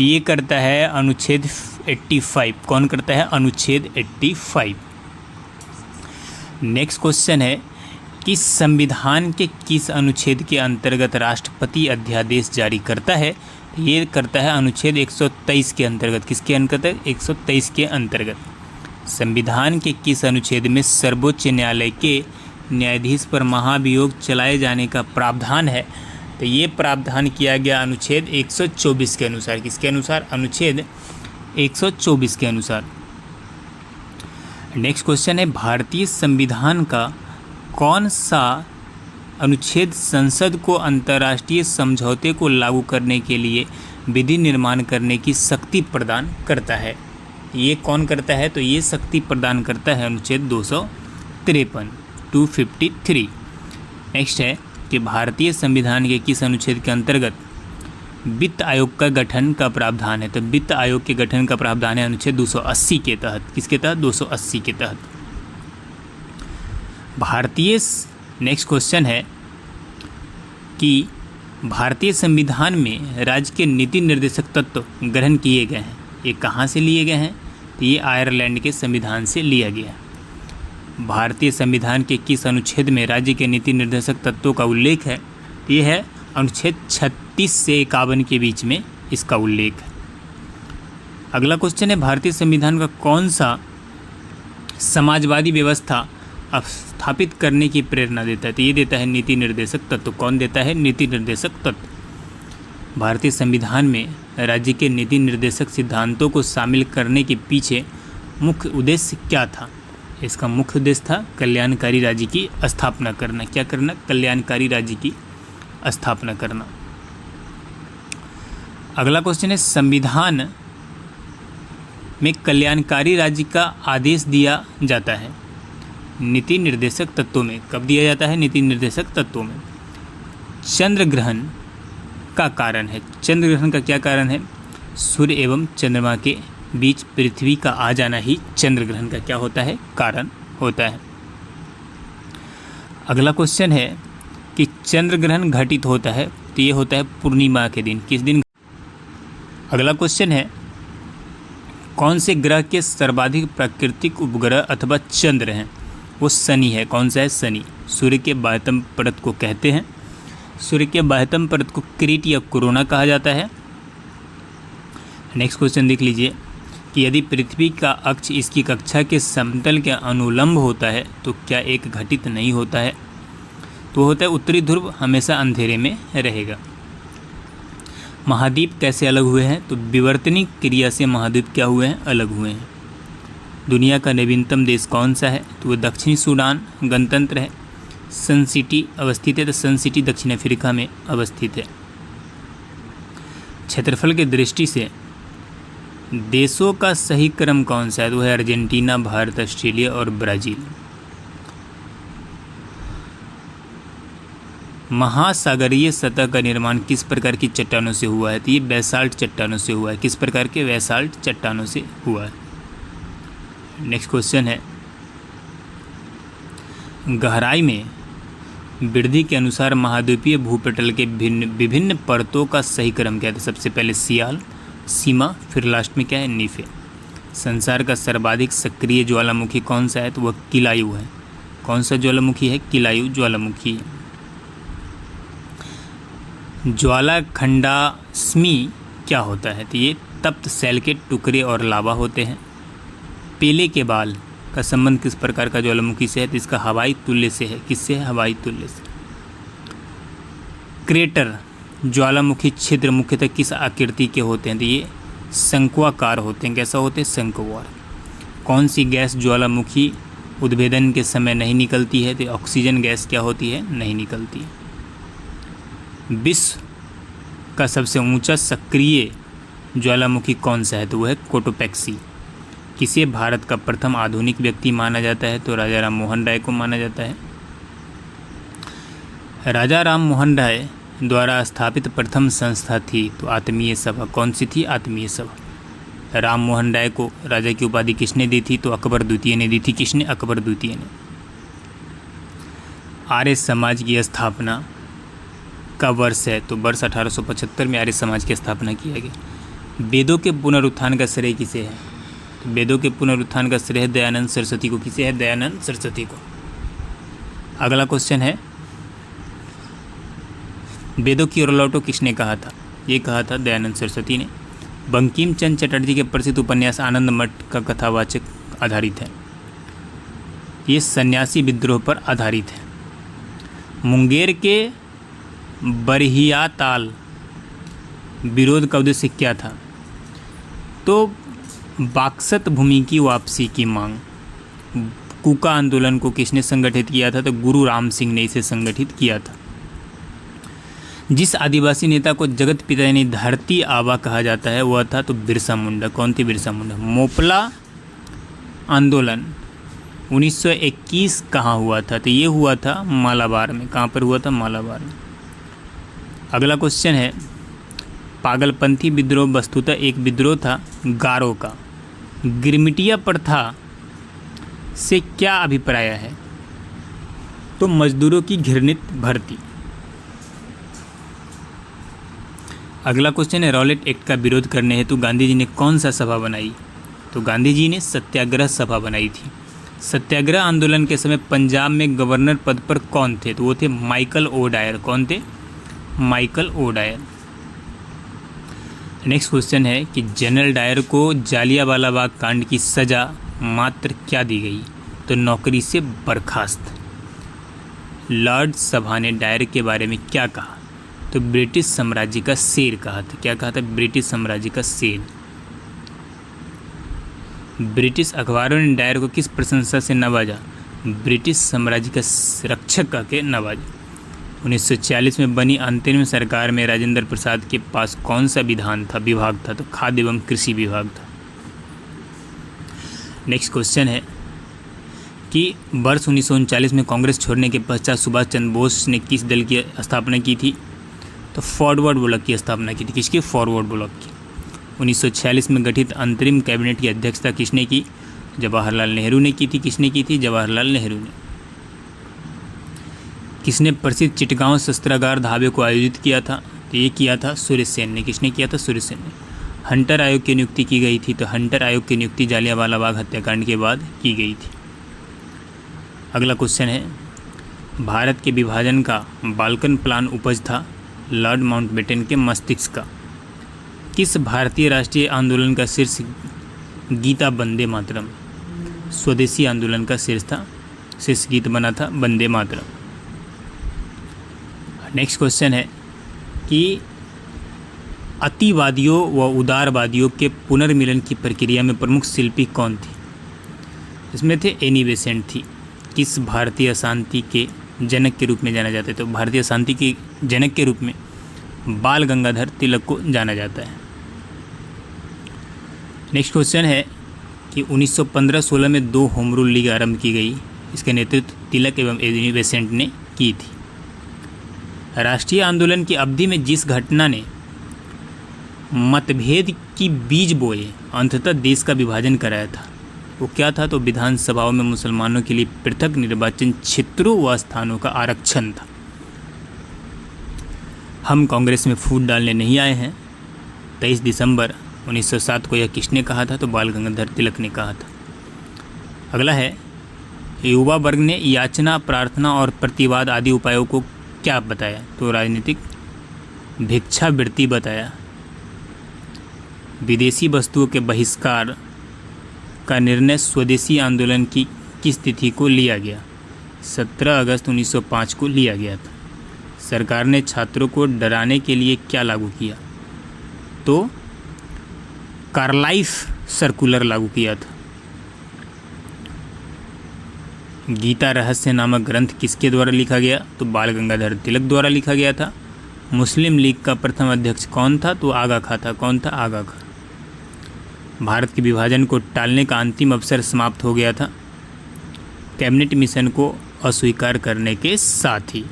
Speaker 1: ये करता है अनुच्छेद 85। कौन करता है, अनुच्छेद 85। नेक्स्ट क्वेश्चन है कि संविधान के किस अनुच्छेद के अंतर्गत राष्ट्रपति अध्यादेश जारी करता है, ये करता है अनुच्छेद 123 के अंतर्गत। किसके अंतर्गत, 123 के अंतर्गत। संविधान के किस अनुच्छेद में सर्वोच्च न्यायालय के न्यायाधीश पर महाभियोग चलाए जाने का प्रावधान है, तो ये प्रावधान किया गया अनुच्छेद 124 के अनुसार। किसके अनुसार, अनुच्छेद 124 के अनुसार। नेक्स्ट क्वेश्चन है भारतीय संविधान का कौन सा अनुच्छेद संसद को अंतर्राष्ट्रीय समझौते को लागू करने के लिए विधि निर्माण करने की शक्ति प्रदान करता है, ये कौन करता है, तो ये शक्ति प्रदान करता है अनुच्छेद 253, 253। नेक्स्ट है कि भारतीय संविधान के किस अनुच्छेद के अंतर्गत वित्त आयोग का गठन का प्रावधान है, तो वित्त आयोग के गठन का प्रावधान है अनुच्छेद 280 के तहत। किसके तहत, 280 के तहत। नेक्स्ट क्वेश्चन है कि भारतीय संविधान में राज्य के नीति निर्देशक तत्व ग्रहण किए गए हैं, ये कहाँ से लिए गए हैं, तो ये आयरलैंड के संविधान से लिया गया। भारतीय संविधान के किस अनुच्छेद में राज्य के नीति निर्देशक तत्वों का उल्लेख है, तो ये है अनुच्छेद 36 से 51 के बीच में इसका उल्लेख है। अगला क्वेश्चन है भारतीय संविधान का कौन सा समाजवादी व्यवस्था स्थापित करने की प्रेरणा देता है, तो ये देता है नीति निर्देशक तत्व। कौन देता है, नीति निर्देशक तत्व। भारतीय संविधान में राज्य के नीति निर्देशक सिद्धांतों को शामिल करने के पीछे मुख्य उद्देश्य क्या था, इसका मुख्य उद्देश्य था कल्याणकारी राज्य की स्थापना करना। क्या करना, कल्याणकारी राज्य की स्थापना करना। अगला क्वेश्चन है संविधान में कल्याणकारी राज्य का आदेश दिया जाता है नीति निर्देशक तत्वों में। कब दिया जाता है, नीति निर्देशक तत्वों में। चंद्र ग्रहण का कारण है, चंद्र ग्रहण का क्या कारण है, सूर्य एवं चंद्रमा के बीच पृथ्वी का आ जाना ही चंद्र ग्रहण का क्या होता है, कारण होता है। अगला क्वेश्चन है कि चंद्र ग्रहण घटित होता है, तो ये होता है पूर्णिमा के दिन। किस दिन। अगला क्वेश्चन है कौन से ग्रह के सर्वाधिक प्राकृतिक उपग्रह अथवा चंद्र हैं, वो शनि है। कौन सा है, शनि। सूर्य के बाह्यतम परत को कहते हैं, सूर्य के बाह्यतम परत को क्रीट या कोरोना कहा जाता है। नेक्स्ट क्वेश्चन देख लीजिए कि यदि पृथ्वी का अक्ष इसकी कक्षा के समतल के अनुलंब होता है तो क्या एक घटित नहीं होता है, तो होता है उत्तरी ध्रुव हमेशा अंधेरे में रहेगा। महाद्वीप कैसे अलग हुए हैं, तो विवर्तनिक क्रिया से महाद्वीप क्या हुए हैं, अलग हुए हैं। दुनिया का नवीनतम देश कौन सा है, तो वो दक्षिणी सूडान गणतंत्र है। सन सिटी अवस्थित है, तो सन सिटी दक्षिण अफ्रीका में अवस्थित है। क्षेत्रफल की दृष्टि से देशों का सही क्रम कौन सा है, तो वो है अर्जेंटीना, भारत, ऑस्ट्रेलिया और ब्राज़ील। महासागरीय सतह का निर्माण किस प्रकार की चट्टानों से हुआ है, तो ये बेसाल्ट चट्टानों से हुआ है। किस प्रकार के, बेसाल्ट चट्टानों से हुआ है। नेक्स्ट क्वेश्चन है गहराई में वृद्धि के अनुसार महाद्वीपीय भूपटल के विभिन्न परतों का सही क्रम क्या है, तो सबसे पहले सियाल, सीमा, फिर लास्ट में क्या है, नीफे। संसार का सर्वाधिक सक्रिय ज्वालामुखी कौन सा है, तो वह किलायु है। कौन सा ज्वालामुखी है, किलायु ज्वालामुखी है। ज्वालाखंडास्मी क्या होता है, तो ये तप्त सेल के टुकड़े और लावा होते हैं। पेले के बाल का संबंध किस प्रकार का ज्वालामुखी से है? तो इसका हवाई तुल्य से है। किससे है? हवाई तुल्य से। क्रेटर ज्वालामुखी छिद्र मुख्यतः किस आकृति के होते हैं? तो ये शंक्वाकार होते हैं। कैसा होते हैं? शंक्वाकार। कौन सी गैस ज्वालामुखी उद्भेदन के समय नहीं निकलती है? तो ऑक्सीजन गैस क्या होती है? नहीं निकलती है। विश्व का सबसे ऊंचा सक्रिय ज्वालामुखी कौन सा है? तो वह है कोटोपैक्सी। किसे भारत का प्रथम आधुनिक व्यक्ति माना जाता है? तो राजा राम मोहन राय को माना जाता है। राजा राम मोहन राय द्वारा स्थापित प्रथम संस्था थी तो आत्मीय सभा। कौन सी थी? आत्मीय सभा। राम मोहन राय को राजा की उपाधि किसने दी थी? तो अकबर द्वितीय ने दी थी। किसने? अकबर द्वितीय ने। आर्य समाज की स्थापना का वर्ष है? तो वर्ष 1875 में आर्य समाज की स्थापना किया गया। वेदों के पुनरुत्थान का श्रेय किसे है? तो वेदों के पुनरुत्थान का श्रेय दयानंद सरस्वती को। किसे है? दयानंद सरस्वती को। अगला क्वेश्चन है, वेदों की ओर लौटो किसने कहा था? ये कहा था दयानंद सरस्वती ने। बंकिम चंद्र चटर्जी के प्रसिद्ध उपन्यास आनंद मठ का कथावाचक आधारित है। ये सन्यासी विद्रोह पर आधारित है। मुंगेर के बरहिया ताल विरोध का उद्देश्य क्या था? तो बाक्सत भूमि की वापसी की मांग। कूका आंदोलन को किसने संगठित किया था? तो गुरु राम सिंह ने इसे संगठित किया था। जिस आदिवासी नेता को जगत पिता यानी धरती आबा कहा जाता है वह था तो बिरसा मुंडा। कौन थी? बिरसा मुंडा। मोपला आंदोलन 1921 कहाँ हुआ था? तो ये हुआ था मालाबार में। कहाँ पर हुआ था? मालाबार में। अगला क्वेश्चन है, पागलपंथी विद्रोह वस्तुतः एक विद्रोह था गारो का। गिरमिटिया प्रथा से क्या अभिप्राय है? तो मजदूरों की घृणित भर्ती। अगला क्वेश्चन है, रॉलेट एक्ट का विरोध करने हेतु गांधी जी ने कौन सा सभा बनाई? तो गांधी जी ने सत्याग्रह सभा बनाई थी। सत्याग्रह आंदोलन के समय पंजाब में गवर्नर पद पर कौन थे? तो वो थे माइकल ओ डायर। कौन थे? Michael O'Dwyer. Next question है कि जनरल डायर को जालियांवाला बाग कांड की सजा मात्र क्या दी गई? तो नौकरी से बर्खास्त। लॉर्ड सभा ने डायर के बारे में क्या कहा? तो ब्रिटिश साम्राज्य का शेर कहा था। क्या कहा था? ब्रिटिश साम्राज्य का शेर। ब्रिटिश अखबारों ने डायर को किस प्रशंसा से नवाजा? ब्रिटिश साम्राज्य का रक्षक कह के नवाजा। 1940 में बनी अंतरिम सरकार में राजेंद्र प्रसाद के पास कौन सा विभाग था? तो खाद्य एवं कृषि विभाग था। नेक्स्ट क्वेश्चन है कि वर्ष 1939 में कांग्रेस छोड़ने के पश्चात सुभाष चंद्र बोस ने किस दल की स्थापना की थी? तो फॉरवर्ड ब्लॉक की स्थापना की थी। किसकी? फॉरवर्ड ब्लॉक की। 1946 में गठित अंतरिम कैबिनेट की अध्यक्षता किसने की? जवाहरलाल नेहरू ने की थी। किसने की थी? जवाहरलाल नेहरू ने। किसने प्रसिद्ध चिटगांव शस्त्रागार ढाबे को आयोजित किया था? तो ये किया था सुरेश सेन ने। किसने किया था? सुरेश सेन ने। हंटर आयोग की नियुक्ति की गई थी। तो हंटर आयोग की नियुक्ति जालियांवाला बाग हत्याकांड के बाद की गई थी। अगला क्वेश्चन है, भारत के विभाजन का बाल्कन प्लान उपज था लॉर्ड माउंटबेटन के मस्तिष्क का। किस भारतीय राष्ट्रीय आंदोलन का शीर्ष गीता वंदे मातरम? स्वदेशी आंदोलन का शीर्ष गीत बना था वंदे मातरम। नेक्स्ट क्वेश्चन है कि अतिवादियों व उदारवादियों के पुनर्मिलन की प्रक्रिया में प्रमुख शिल्पी कौन थी? इसमें थे एनी बेसेंट थी। किस भारतीय अशांति के जनक के रूप में जाना जाता है? तो भारतीय अशांति के जनक के रूप में बाल गंगाधर तिलक को जाना जाता है। नेक्स्ट क्वेश्चन है कि 1915-16 में 2 होम रूल लीग आरंभ की गई। इसका नेतृत्व तिलक एवं एनी बेसेंट ने की थी। राष्ट्रीय आंदोलन की अवधि में जिस घटना ने मतभेद की बीज बोए अंततः देश का विभाजन कराया था वो क्या था? तो विधानसभाओं में मुसलमानों के लिए पृथक निर्वाचन क्षेत्रों व स्थानों का आरक्षण था। हम कांग्रेस में फूट डालने नहीं आए हैं 23 दिसंबर 1907 को यह किसने कहा था? तो बाल गंगाधर तिलक ने कहा था। अगला है, युवा वर्ग ने याचना, प्रार्थना और प्रतिवाद आदि उपायों को क्या बताया? तो राजनीतिक भिक्षावृत्ति बताया। विदेशी वस्तुओं के बहिष्कार का निर्णय स्वदेशी आंदोलन की किस तिथि को लिया गया? 17 अगस्त 1905 को लिया गया था। सरकार ने छात्रों को डराने के लिए क्या लागू किया? तो कार्लाइफ सर्कुलर लागू किया था। गीता रहस्य नामक ग्रंथ किसके द्वारा लिखा गया? तो बाल गंगाधर तिलक द्वारा लिखा गया था। मुस्लिम लीग का प्रथम अध्यक्ष कौन था? तो आगा खां था। कौन था? आगा खां। भारत के विभाजन को टालने का अंतिम अवसर समाप्त हो गया था कैबिनेट मिशन को अस्वीकार करने के साथ ही।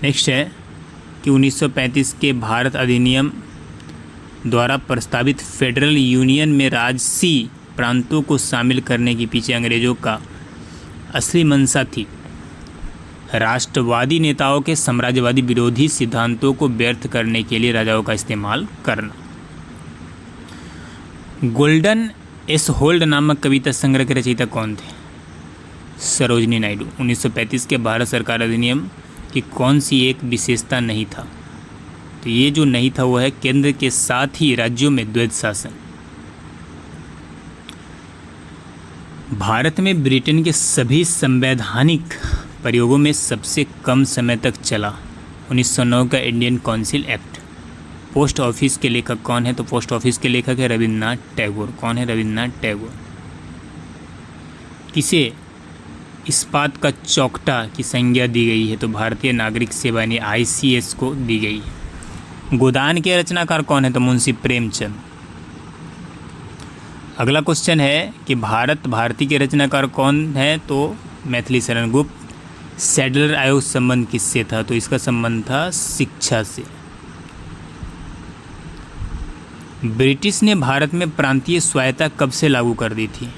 Speaker 1: नेक्स्ट है कि 1935 के भारत अधिनियम द्वारा प्रस्तावित फेडरल यूनियन में राजसी प्रांतों को शामिल करने के पीछे अंग्रेजों का असली मंशा थी राष्ट्रवादी नेताओं के साम्राज्यवादी विरोधी सिद्धांतों को व्यर्थ करने के लिए राजाओं का इस्तेमाल करना। गोल्डन एस होल्ड नामक कविता संग्रह के रचयिता कौन थे? सरोजनी नायडू। 1935 के भारत सरकार अधिनियम की कौन सी एक विशेषता नहीं था? तो ये जो नहीं था वो है केंद्र के साथ ही राज्यों में द्वैध शासन। भारत में ब्रिटेन के सभी संवैधानिक प्रयोगों में सबसे कम समय तक चला 1909 का Indian council act. Post office के लेखक कौन है? तो पोस्ट ऑफिस के लेखक है रविन्द्रनाथ टैगोर। कौन है? रविन्द्रनाथ टैगोर। किसे इस्पात का चौकटा की संज्ञा दी गई है? तो भारतीय नागरिक सेवा यानी ICS को दी गई है। गोदान के रचनाकार कौन है? तो मुंशी प्रेमचंद। अगला क्वेश्चन है कि भारती के रचनाकार कौन है? तो मैथिली शरण गुप्त। सैडलर आयोग संबंध किससे था? तो इसका संबंध था शिक्षा से। ब्रिटिश ने भारत में प्रांतीय स्वायत्तता कब से लागू कर दी थी?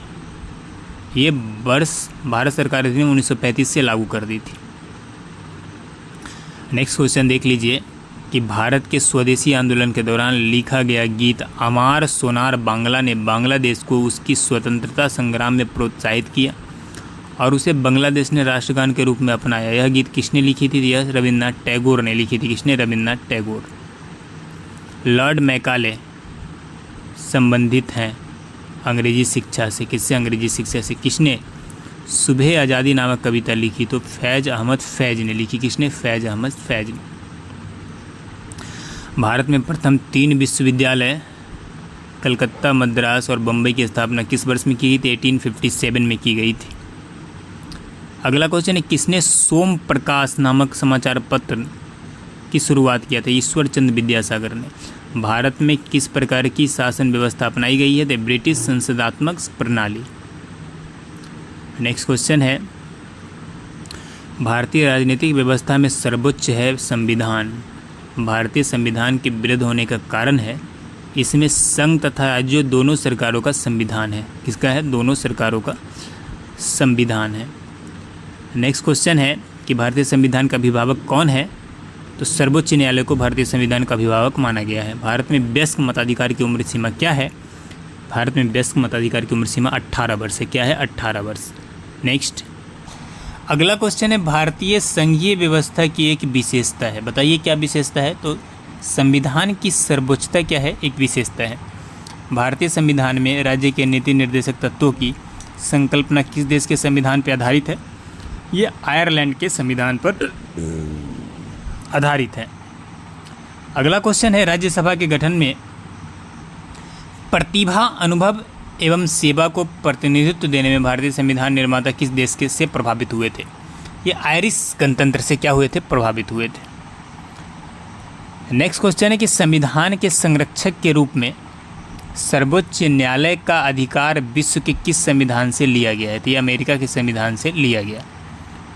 Speaker 1: ये वर्ष भारत सरकार ने 1935 से लागू कर दी थी। नेक्स्ट क्वेश्चन देख लीजिए कि भारत के स्वदेशी आंदोलन के दौरान लिखा गया गीत अमार सोनार बांग्ला ने बांग्लादेश को उसकी स्वतंत्रता संग्राम में प्रोत्साहित किया और उसे बांग्लादेश ने राष्ट्रगान के रूप में अपनाया। यह गीत किसने लिखी थी? यह रविन्द्रनाथ टैगोर ने लिखी थी। किसने? रविन्द्रनाथ टैगोर। लॉर्ड मैकाले संबंधित हैं अंग्रेजी शिक्षा से। किससे? अंग्रेजी शिक्षा से। किसने सुबह आज़ादी नामक कविता लिखी? तो फैज़ अहमद फैज़ ने लिखी। किसने? फैज़ अहमद फैज़ ने। भारत में प्रथम 3 विश्वविद्यालय कलकत्ता, मद्रास और बम्बई की स्थापना किस वर्ष में की गई थी? 1857 में की गई थी। अगला क्वेश्चन है किसने सोम प्रकाश नामक समाचार पत्र की शुरुआत किया था? ईश्वर चंद्र विद्यासागर ने। भारत में किस प्रकार की शासन व्यवस्था अपनाई गई है? तो ब्रिटिश संसदात्मक प्रणाली। नेक्स्ट क्वेश्चन है भारतीय राजनीतिक व्यवस्था में सर्वोच्च है संविधान। भारतीय संविधान के विरुद्ध होने का कारण है इसमें संघ तथा राज्यों दोनों सरकारों का संविधान है। किसका है? दोनों सरकारों का संविधान है। नेक्स्ट क्वेश्चन है कि भारतीय संविधान का अभिभावक कौन है? तो सर्वोच्च न्यायालय को भारतीय संविधान का अभिभावक माना गया है। भारत में वयस्क मताधिकार की उम्र सीमा क्या है? भारत में वयस्क मताधिकार की उम्र सीमा 18 वर्ष है। क्या है? 18 वर्ष। नेक्स्ट अगला क्वेश्चन है भारतीय संघीय व्यवस्था की एक विशेषता है। बताइए क्या विशेषता है? तो संविधान की सर्वोच्चता क्या है? एक विशेषता है। भारतीय संविधान में राज्य के नीति निर्देशक तत्वों की संकल्पना किस देश के संविधान पर आधारित है? ये आयरलैंड के संविधान पर आधारित है। अगला क्वेश्चन है राज्यसभा के गठन में प्रतिभा, अनुभव एवं सेवा को प्रतिनिधित्व देने में भारतीय संविधान निर्माता किस देश के से प्रभावित हुए थे? ये आयरिश गणतंत्र से क्या हुए थे? प्रभावित हुए थे। नेक्स्ट क्वेश्चन है कि संविधान के संरक्षक के रूप में सर्वोच्च न्यायालय का अधिकार विश्व के किस संविधान से लिया गया है? तो ये अमेरिका के संविधान से लिया गया।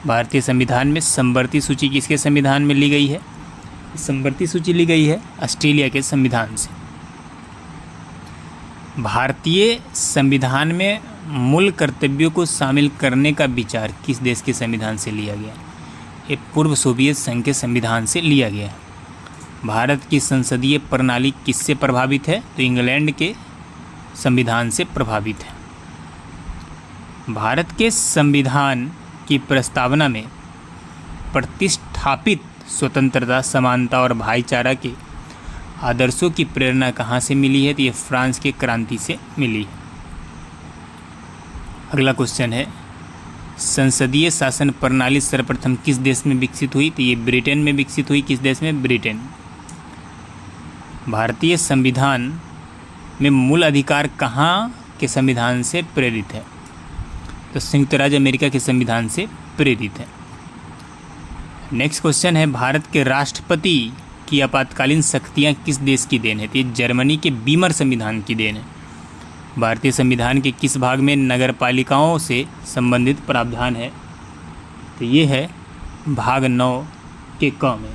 Speaker 1: भारतीय संविधान में समवर्ती सूची किसके संविधान में ली गई है? समवर्ती सूची ली गई है ऑस्ट्रेलिया के संविधान से। भारतीय संविधान में मूल कर्तव्यों को शामिल करने का विचार किस देश के संविधान से लिया गया? ये पूर्व सोवियत संघ के संविधान से लिया गया है। भारत की संसदीय प्रणाली किससे प्रभावित है? तो इंग्लैंड के संविधान से प्रभावित है। भारत के संविधान की प्रस्तावना में प्रतिष्ठापित स्वतंत्रता, समानता और भाईचारा के आदर्शों की प्रेरणा कहाँ से मिली है? तो ये फ्रांस के क्रांति से मिली है। अगला क्वेश्चन है, संसदीय शासन प्रणाली सर्वप्रथम किस देश में विकसित हुई? तो ये ब्रिटेन में विकसित हुई। किस देश में? ब्रिटेन। भारतीय संविधान में मूल अधिकार कहाँ के संविधान से प्रेरित है? तो संयुक्त राज्य अमेरिका के संविधान से प्रेरित है। नेक्स्ट क्वेश्चन है, भारत के राष्ट्रपति की आपातकालीन शक्तियाँ किस देश की देन है? तो ये जर्मनी के बीमर संविधान की देन है। भारतीय संविधान के किस भाग में नगरपालिकाओं से संबंधित प्रावधान है? तो ये है भाग 9 के क में।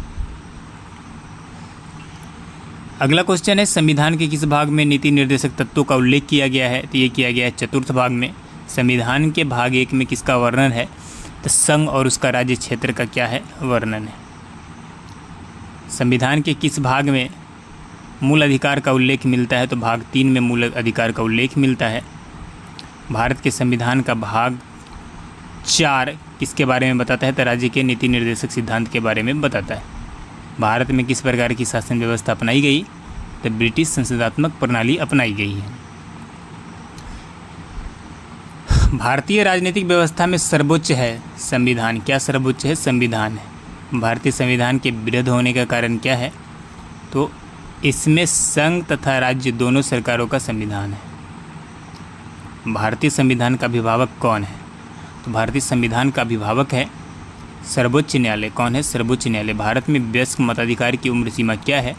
Speaker 1: अगला क्वेश्चन है, संविधान के किस भाग में नीति निर्देशक तत्वों का उल्लेख किया गया है? तो ये किया गया है चतुर्थ भाग में। संविधान के भाग 1 में किसका वर्णन है? तो संघ और उसका राज्य क्षेत्र का क्या है? वर्णन है। संविधान के किस भाग में मूल अधिकार का उल्लेख मिलता है? तो भाग 3 में मूल अधिकार का उल्लेख मिलता है। भारत के संविधान का भाग 4 किसके बारे में बताता है? तो राज्य के नीति निर्देशक सिद्धांत के बारे में बताता है। भारत में किस प्रकार की शासन व्यवस्था अपनाई गई? तो ब्रिटिश संसदात्मक प्रणाली अपनाई गई है। भारतीय राजनीतिक व्यवस्था में सर्वोच्च है संविधान। क्या सर्वोच्च है? संविधान है। भारतीय संविधान के विरुद्ध होने का कारण क्या है? तो इसमें संघ तथा राज्य दोनों सरकारों का संविधान है। भारतीय संविधान का अभिभावक कौन है? तो भारतीय संविधान का अभिभावक है सर्वोच्च न्यायालय। कौन है? सर्वोच्च न्यायालय। भारत में वयस्क मताधिकार की उम्र सीमा क्या है?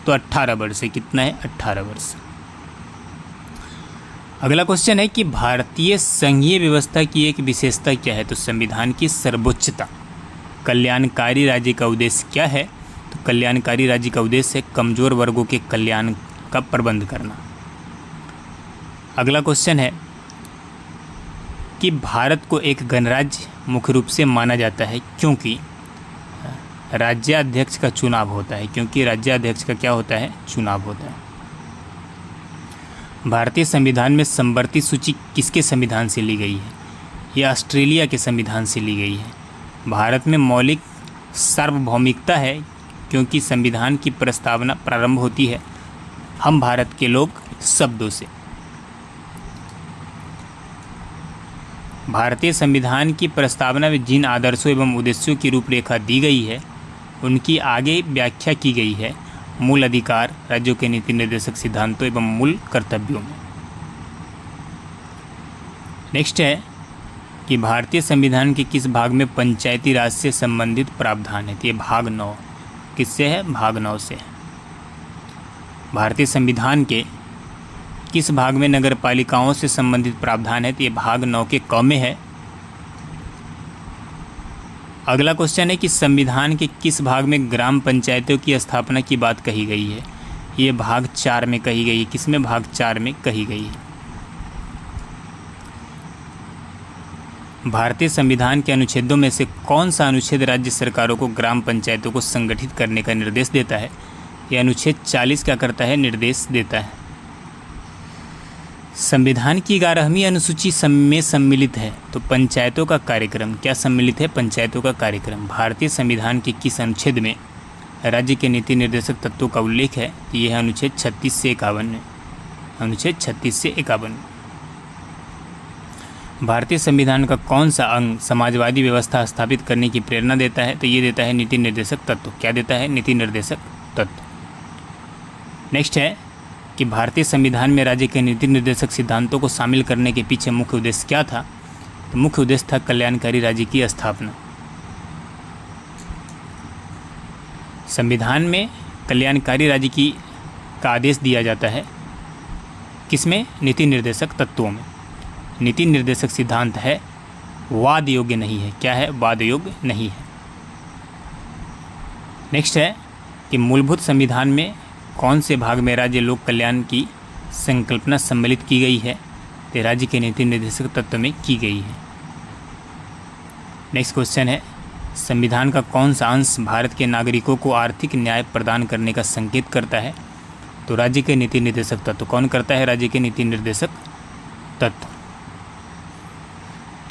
Speaker 1: तो 18 वर्ष है। कितना है? 18 वर्ष। अगला क्वेश्चन है कि भारतीय संघीय व्यवस्था की एक विशेषता क्या है? तो संविधान की सर्वोच्चता। कल्याणकारी राज्य का उद्देश्य क्या है? तो कल्याणकारी राज्य का उद्देश्य है कमजोर वर्गों के कल्याण का प्रबंध करना। अगला क्वेश्चन है कि भारत को एक गणराज्य मुख्य रूप से माना जाता है क्योंकि राज्याध्यक्ष का चुनाव होता है। क्योंकि राज्याध्यक्ष का क्या होता है? चुनाव होता है। भारतीय संविधान में समवर्ती सूची किसके संविधान से ली गई है? यह ऑस्ट्रेलिया के संविधान से ली गई है। भारत में मौलिक सार्वभौमिकता है क्योंकि संविधान की प्रस्तावना प्रारंभ होती है हम भारत के लोग शब्दों से। भारतीय संविधान की प्रस्तावना में जिन आदर्शों एवं उद्देश्यों की रूपरेखा दी गई है उनकी आगे व्याख्या की गई है मूल अधिकार, राज्यों के नीति निर्देशक सिद्धांतों एवं मूल कर्तव्यों में। नेक्स्ट है कि भारतीय संविधान के किस भाग में पंचायती राज से संबंधित प्रावधान है? तो ये भाग 9 किससे है? भाग 9 से है। भारतीय संविधान के किस भाग में नगरपालिकाओं से संबंधित प्रावधान है? तो ये भाग 9 के क में है। अगला क्वेश्चन है कि संविधान के किस भाग में ग्राम पंचायतों की स्थापना की बात कही गई है? ये भाग 4 में कही गई है। किसमें? भाग 4 में कही गई है। भारतीय संविधान के अनुच्छेदों में से कौन सा अनुच्छेद राज्य सरकारों को ग्राम पंचायतों को संगठित करने का निर्देश देता है? यह अनुच्छेद 40 क्या करता है? निर्देश देता है। संविधान की 11वीं अनुसूची में सम्मिलित है तो पंचायतों का कार्यक्रम क्या सम्मिलित है? पंचायतों का कार्यक्रम। भारतीय संविधान के किस अनुच्छेद में राज्य के नीति निर्देशक तत्वों का उल्लेख है? तो यह है अनुच्छेद 36 से 51 में। अनुच्छेद 36 से 51। भारतीय संविधान का कौन सा अंग समाजवादी व्यवस्था स्थापित करने की प्रेरणा देता है? तो ये देता है नीति निर्देशक तत्व। क्या देता है? नीति निर्देशक तत्व। नेक्स्ट है कि भारतीय संविधान में राज्य के नीति निर्देशक सिद्धांतों को शामिल करने के पीछे मुख्य उद्देश्य क्या था? तो मुख्य उद्देश्य था कल्याणकारी राज्य की स्थापना। संविधान में कल्याणकारी राज्य का आदेश दिया जाता है किसमें? नीति निर्देशक तत्वों में। नीति निर्देशक सिद्धांत है वाद योग्य नहीं है। क्या है? वाद योग्य नहीं है। नेक्स्ट है कि मूलभूत संविधान में कौन से भाग में राज्य लोक कल्याण की संकल्पना सम्मिलित की गई है? तो राज्य के नीति निर्देशक तत्व में की गई है। नेक्स्ट क्वेश्चन है संविधान का कौन सा अंश भारत के नागरिकों को आर्थिक न्याय प्रदान करने का संकेत करता है? तो राज्य के नीति निर्देशक तत्व। कौन करता है? राज्य के नीति निर्देशक तत्व।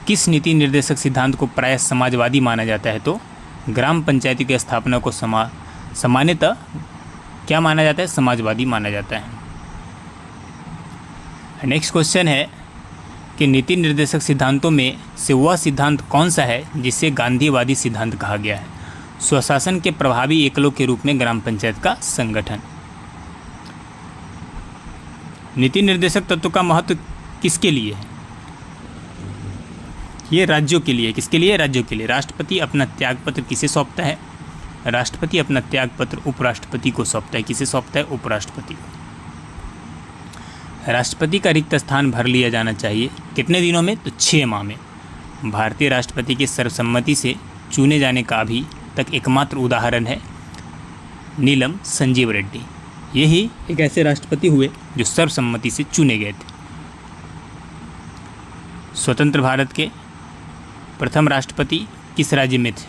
Speaker 1: किस नीति निर्देशक सिद्धांत को प्रायः समाजवादी माना जाता है? तो ग्राम पंचायती की स्थापना को सामान्यतः क्या माना जाता है? समाजवादी माना जाता है। नेक्स्ट क्वेश्चन है कि नीति निर्देशक सिद्धांतों में से वह सिद्धांत कौन सा है जिसे गांधीवादी सिद्धांत कहा गया है? स्वशासन के प्रभावी एकलों के रूप में ग्राम पंचायत का संगठन। नीति निर्देशक तत्व का महत्व किसके लिए है? ये राज्यों के लिए। किसके लिए? राज्यों के लिए। राष्ट्रपति अपना त्यागपत्र किसे सौंपता है? राष्ट्रपति अपना त्यागपत्र उपराष्ट्रपति को सौंपता है। किसे सौंपता है? उपराष्ट्रपति को। राष्ट्रपति का रिक्त स्थान भर लिया जाना चाहिए कितने दिनों में? तो 6 माह में। भारतीय राष्ट्रपति के सर्वसम्मति से चुने जाने का अभी तक एकमात्र उदाहरण है नीलम संजीव रेड्डी। यही एक ऐसे राष्ट्रपति हुए जो सर्वसम्मति से चुने गए थे। स्वतंत्र भारत के प्रथम राष्ट्रपति किस राज्य में थे?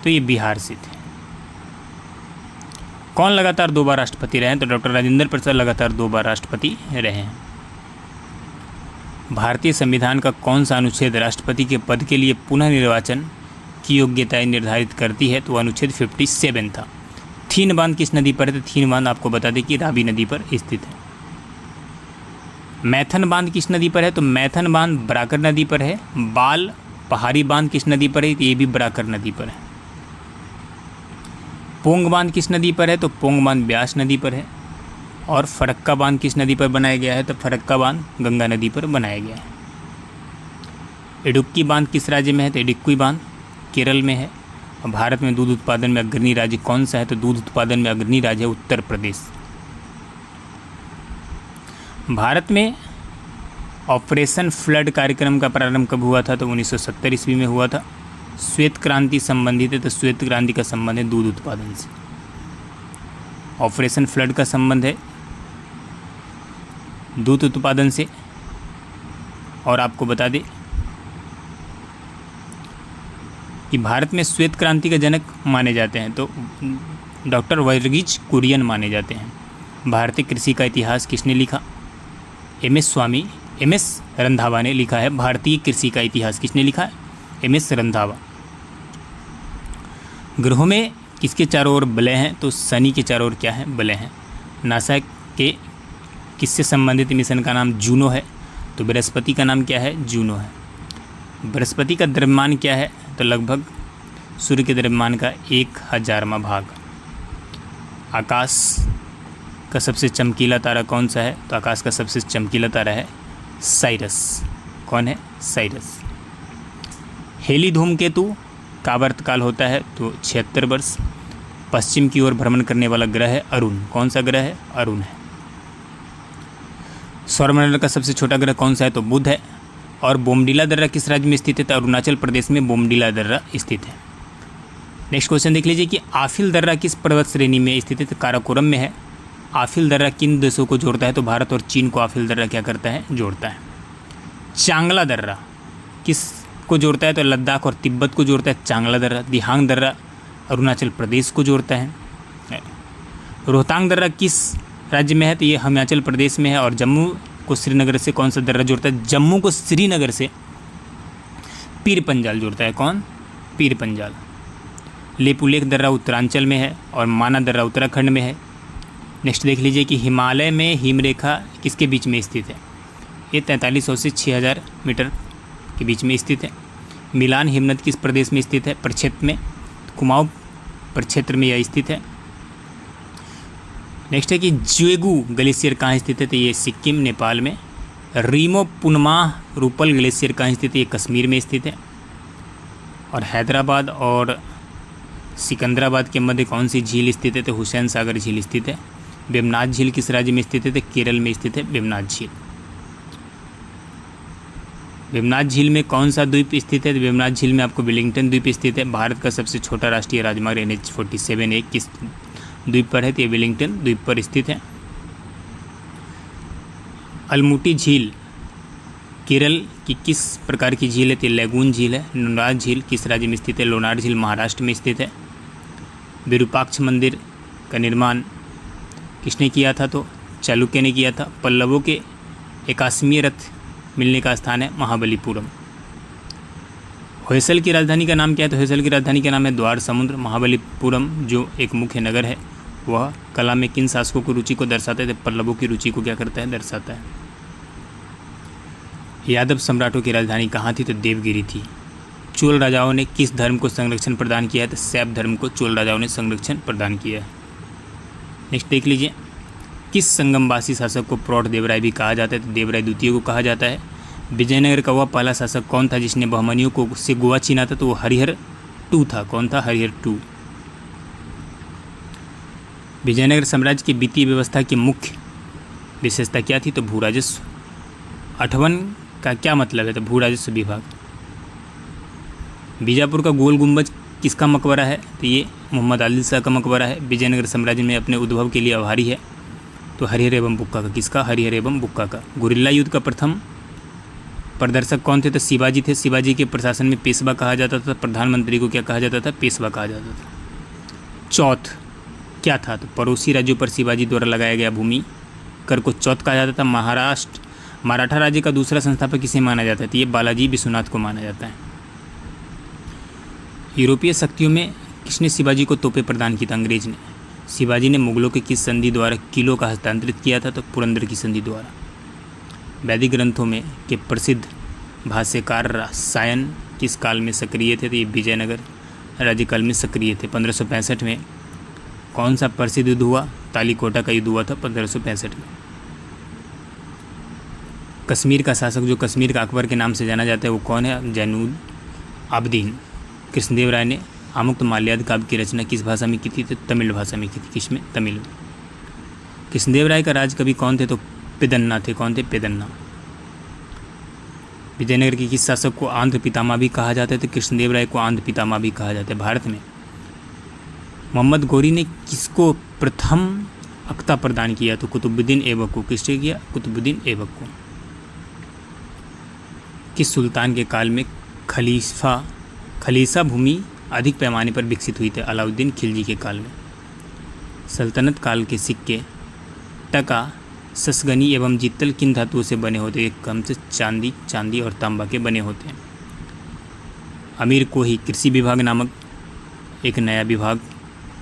Speaker 1: तो ये बिहार से थे। कौन लगातार 2 बार राष्ट्रपति रहे हैं? तो डॉक्टर राजेंद्र प्रसाद लगातार 2 बार राष्ट्रपति रहे हैं। भारतीय संविधान का कौन सा अनुच्छेद राष्ट्रपति के पद के लिए पुनः निर्वाचन की योग्यताएं निर्धारित करती है? तो अनुच्छेद 57 था। थीन बांध किस नदी पर है? तो थीन बांध आपको बता दें कि रावी नदी पर स्थित है। मैथन बांध किस नदी पर है? तो मैथन बांध बराकर नदी पर है। बाल पहाड़ी बांध किस नदी पर है? तो ये भी बराकर नदी पर है। पोंग बांध किस नदी पर है? तो पोंग बांध ब्यास नदी पर है। और फरक्का बांध किस नदी पर बनाया गया है? तो फरक्का बांध गंगा नदी पर बनाया गया है। इडुक्की बांध किस राज्य में है? तो इडुक्की बांध केरल में है। और भारत में दूध उत्पादन में अग्रणी राज्य कौन सा है? तो दूध उत्पादन में अग्रणी राज्य है उत्तर प्रदेश। भारत में ऑपरेशन फ्लड कार्यक्रम का प्रारंभ कब हुआ था? तो 1970 ईस्वी में हुआ था। श्वेत क्रांति संबंधित है, तो श्वेत क्रांति का संबंध है दूध उत्पादन से। ऑपरेशन फ्लड का संबंध है दूध उत्पादन से। और आपको बता दें कि भारत में श्वेत क्रांति का जनक माने जाते हैं तो डॉक्टर वर्गीज कुरियन माने जाते हैं। भारतीय कृषि का इतिहास किसने लिखा? एम एस रंधावा ने लिखा है। भारतीय कृषि का इतिहास किसने लिखा है? M S Randhawa. ग्रहों में किसके चारों ओर बलय हैं? तो शनि के चारों ओर क्या है? बलय हैं। नासा के किससे संबंधित मिशन का नाम जूनो है? तो बृहस्पति का नाम क्या है? जूनो है। बृहस्पति का द्रव्यमान क्या है? तो लगभग सूर्य के द्रव्यमान का 1000वां भाग। आकाश का सबसे चमकीला तारा कौन सा है? तो आकाश का सबसे चमकीला तारा है साइरस। कौन है? साइरस। हेली धूमकेतु का आवर्तकाल होता है तो 76 वर्ष। पश्चिम की ओर भ्रमण करने वाला ग्रह है अरुण। कौन सा ग्रह है? अरुण है। सौरमंडल का सबसे छोटा ग्रह कौन सा है? तो बुध है। और बोमडिला दर्रा किस राज्य में स्थित है? तो अरुणाचल प्रदेश में बोमडिला दर्रा स्थित है। नेक्स्ट क्वेश्चन देख लीजिए कि आफिल दर्रा किस पर्वत श्रेणी में स्थित है? तो काराकोरम में है। आफिल दर्रा किन देशों को जोड़ता है? तो भारत और चीन को आफिल दर्रा क्या करता है? जोड़ता है। चांगला दर्रा किस को जोड़ता है? तो लद्दाख और तिब्बत को जोड़ता है चांगला दर्रा। दिहांग दर्रा अरुणाचल प्रदेश को जोड़ता है। रोहतांग दर्रा किस राज्य में है? तो ये हिमाचल प्रदेश में है। और जम्मू को श्रीनगर से कौन सा दर्रा जोड़ता है? जम्मू को श्रीनगर से पीर पंजाल जोड़ता है। कौन? पीर पंजाल। लेपुलेख दर्रा उत्तरांचल में है और माना दर्रा उत्तराखंड में है। नेक्स्ट देख लीजिए कि हिमालय में हिमरेखा किसके बीच में स्थित है? ये 4300 से 6000 मीटर के बीच में स्थित है। मिलान हिमनद किस प्रदेश में स्थित है? प्रक्षेत्र में। कुमाऊं प्रक्षेत्र में यह स्थित है। नेक्स्ट है कि ज्वेगू ग्लेशियर कहाँ स्थित है? तो ये सिक्किम नेपाल में। रीमो पुनमाह रूपल ग्लेशियर कहाँ स्थित है? ये कश्मीर में स्थित है। और हैदराबाद और सिकंदराबाद के मध्य कौन सी झील स्थित है? तो हुसैन सागर झील स्थित है। वेमनाथ झील किस राज्य में स्थित है? तो केरल में स्थित है वेमनाथ झील। वेमनाथ झील में कौन सा द्वीप स्थित है? तो वेमनाथ झील में आपको वेलिंगटन द्वीप स्थित है। भारत का सबसे छोटा राष्ट्रीय राजमार्ग NH-47 किस द्वीप पर है? तो ये वेलिंगटन द्वीप पर स्थित है। अलमुटी झील केरल की किस प्रकार की झील है? तो लैगून झील है। लोनार झील किस राज्य में स्थित है? लोनार झील महाराष्ट्र में स्थित है। विरूपाक्ष मंदिर का निर्माण किसने किया था? तो चालुक्य ने किया था। पल्लवों के 81वें रथ मिलने का स्थान है महाबलीपुरम। होयसल की राजधानी का नाम क्या है? तो होयसल की राजधानी का नाम है द्वार समुद्र। महाबलीपुरम जो एक मुख्य नगर है वह कला में किन शासकों की रुचि को दर्शाता है? तो पल्लवों की रुचि को क्या करता है? दर्शाता है। यादव सम्राटों की राजधानी कहाँ थी? तो देवगिरी थी। चोल राजाओं ने किस धर्म को संरक्षण प्रदान किया है? तो शैव धर्म को चोल राजाओं ने संरक्षण प्रदान किया है। नेक्स्ट देख लीजिए, किस संगमवासी शासक को प्रौढ़ देवराय भी कहा जाता है? तो देवराय द्वितीय को कहा जाता है। विजयनगर का वह पहला शासक कौन था जिसने बहमनियों को से गोवा छीना था? तो वो हरिहर टू था। कौन था? हरिहर टू। विजयनगर साम्राज्य की वित्तीय व्यवस्था की मुख्य विशेषता क्या थी? तो भू राजस्व। अठवन का क्या मतलब है? तो भू राजस्व विभाग। बीजापुर का गोल गुंबज किसका मकबरा है? तो ये मोहम्मद आदिल शाह का मकबरा है। विजयनगर साम्राज्य में अपने उद्भव के लिए आभारी है। तो हरिहर एवं बुक्का का। किसका? हरिहर एवं बुक्का का। गुरिल्ला युद्ध का प्रथम प्रदर्शक कौन थे? तो शिवाजी थे। शिवाजी के प्रशासन में पेशवा कहा जाता था। प्रधानमंत्री को क्या कहा जाता था? पेशवा कहा जाता था। चौथ क्या था? तो पड़ोसी राज्यों पर शिवाजी द्वारा लगाया गया भूमि कर को चौथ कहा जाता था। मराठा राज्य का दूसरा संस्थापक किसे माना जाता है? तो ये बालाजी विश्वनाथ को माना जाता है। यूरोपीय शक्तियों में किसने शिवाजी को तोपें प्रदान की? था अंग्रेज ने। शिवाजी ने मुगलों के किस संधि द्वारा किलों का हस्तांतरित किया था? तो पुरंदर की संधि द्वारा। वैदिक ग्रंथों में के प्रसिद्ध भाष्यकार रसायन किस काल में सक्रिय थे? तो ये विजयनगर राज्यकाल में सक्रिय थे। 1565 में कौन सा प्रसिद्ध युद्ध हुआ? तालीकोटा का युद्ध हुआ था 1565 में। कश्मीर का शासक जो कश्मीर का अकबर के नाम से जाना जाता है वो कौन है? जैनुल आबदीन। कृष्णदेव राय ने आमुक्त माल्याद काव्य की रचना किस भाषा में की थी? तो तमिल भाषा में की थी। किसमें? तमिल में। कृष्णदेव राय का राज कवि कौन थे? तो पेदन्ना थे। कौन थे? पेदन्ना। विजयनगर के किस शासक को आंध्र पितामह भी कहा जाता है? तो कृष्णदेव राय को आंध्र पितामह भी कहा जाता है। भारत में मोहम्मद गौरी ने किसको प्रथम अख्ता प्रदान किया? तो कुतुबुद्दीन ऐबक को। किसने किया? कुतुबुद्दीन ऐबक को। किस सुल्तान के काल में खलीसा भूमि अधिक पैमाने पर विकसित हुई थी? अलाउद्दीन खिलजी के काल में। सल्तनत काल के सिक्के टका, ससगनी एवं जित्तल किन धातुओं से बने होते? एक कम से चांदी और तांबा के बने होते हैं। अमीर कोही कृषि विभाग नामक एक नया विभाग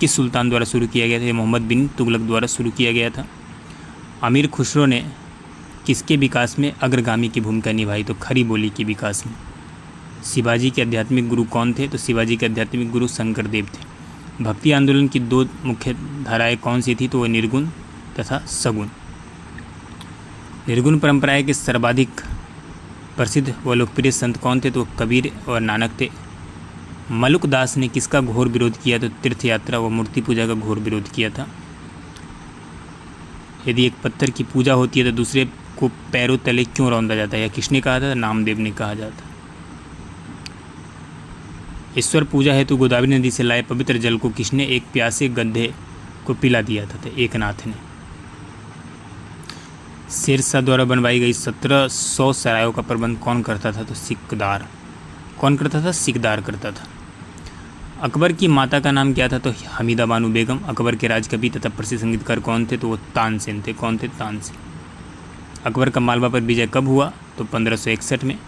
Speaker 1: किस सुल्तान द्वारा शुरू किया गया था? मोहम्मद बिन तुगलक द्वारा शुरू किया गया था। अमीर खुसरो ने किसके विकास में अग्रगामी की भूमिका निभाई? तो खरी बोली के विकास में। शिवाजी के आध्यात्मिक गुरु कौन थे? तो शिवाजी के आध्यात्मिक गुरु शंकरदेव थे। भक्ति आंदोलन की दो मुख्य धाराएं कौन सी थी? तो वह निर्गुण तथा सगुण। निर्गुण परंपराएं के सर्वाधिक प्रसिद्ध व लोकप्रिय संत कौन थे? तो कबीर और नानक थे। मलुक दास ने किसका घोर विरोध किया? तो तीर्थ यात्रा व मूर्ति पूजा का घोर विरोध किया था। यदि एक पत्थर की पूजा होती है तो दूसरे को पैरों तले क्यों रौंदा जाता है? या किसने कहा था? नामदेव ने कहा जाता। ईश्वर पूजा हेतु गोदावरी नदी से लाए पवित्र जल को किसने एक प्यासे गधे को पिला दिया था? तो एकनाथ ने। शेरशाह द्वारा बनवाई गई 1700 सरायों का प्रबंध कौन करता था? तो सिकदार। कौन करता था? सिकदार करता था। अकबर की माता का नाम क्या था? तो हमीदा बानो बेगम। अकबर के राजकवि तथा प्रसिद्ध संगीतकार कौन थे? तो वो तानसेन थे। कौन थे? तानसेन। अकबर का मालवा पर विजय कब हुआ? तो 1561 में।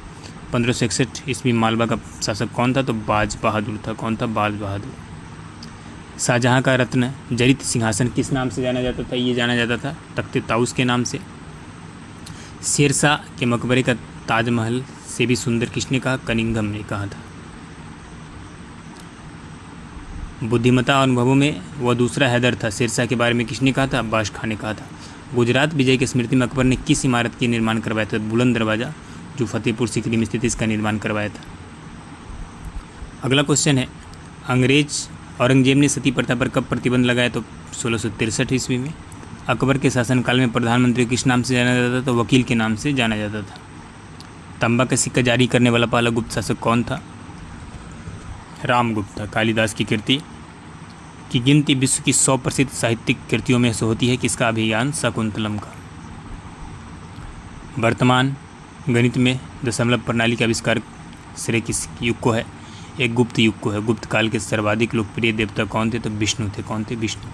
Speaker 1: 1561 ईस्वी मालवा का शासक कौन था? तो बाज बहादुर था। कौन था? बाज बहादुर। शाहजहाँ का रत्न जड़ित सिंहासन किस नाम से जाना जाता था? ये जाना जाता था तख्ते ताउस के नाम से। शेरशाह के मकबरे का ताजमहल से भी सुंदर किसने कहा? कनिंघम ने कहा था। बुद्धिमत्ता और अनुभवों में वह दूसरा हैदर था। शेरशाह के बारे में किसने कहा था? अब्बास खान ने कहा था। गुजरात विजय की स्मृति में अकबर ने किस इमारत की निर्माण करवाया था? बुलंद दरवाज़ा जो फतेहपुर सीकरी में स्थित, इसका निर्माण करवाया था। अगला क्वेश्चन है, अंग्रेज औरंगजेब ने सती प्रथा पर कब प्रतिबंध लगाया? तो 1663 ईस्वी में। अकबर के शासनकाल में प्रधानमंत्री किस नाम से जाना जाता था? तो वकील के नाम से जाना जाता था। तांबा का सिक्का जारी करने वाला पहला गुप्त शासक कौन था? रामगुप्त था। कालिदास की कृति की गिनती विश्व की 100 प्रसिद्ध साहित्यिक कृतियों में से होती है। किसका? अभियान शाकुंतलम का। वर्तमान गणित में दशमलव प्रणाली का आविष्कार श्रेय किस युग को है? एक गुप्त युग को है। गुप्त काल के सर्वाधिक लोकप्रिय देवता कौन थे? तो विष्णु थे। कौन थे? विष्णु।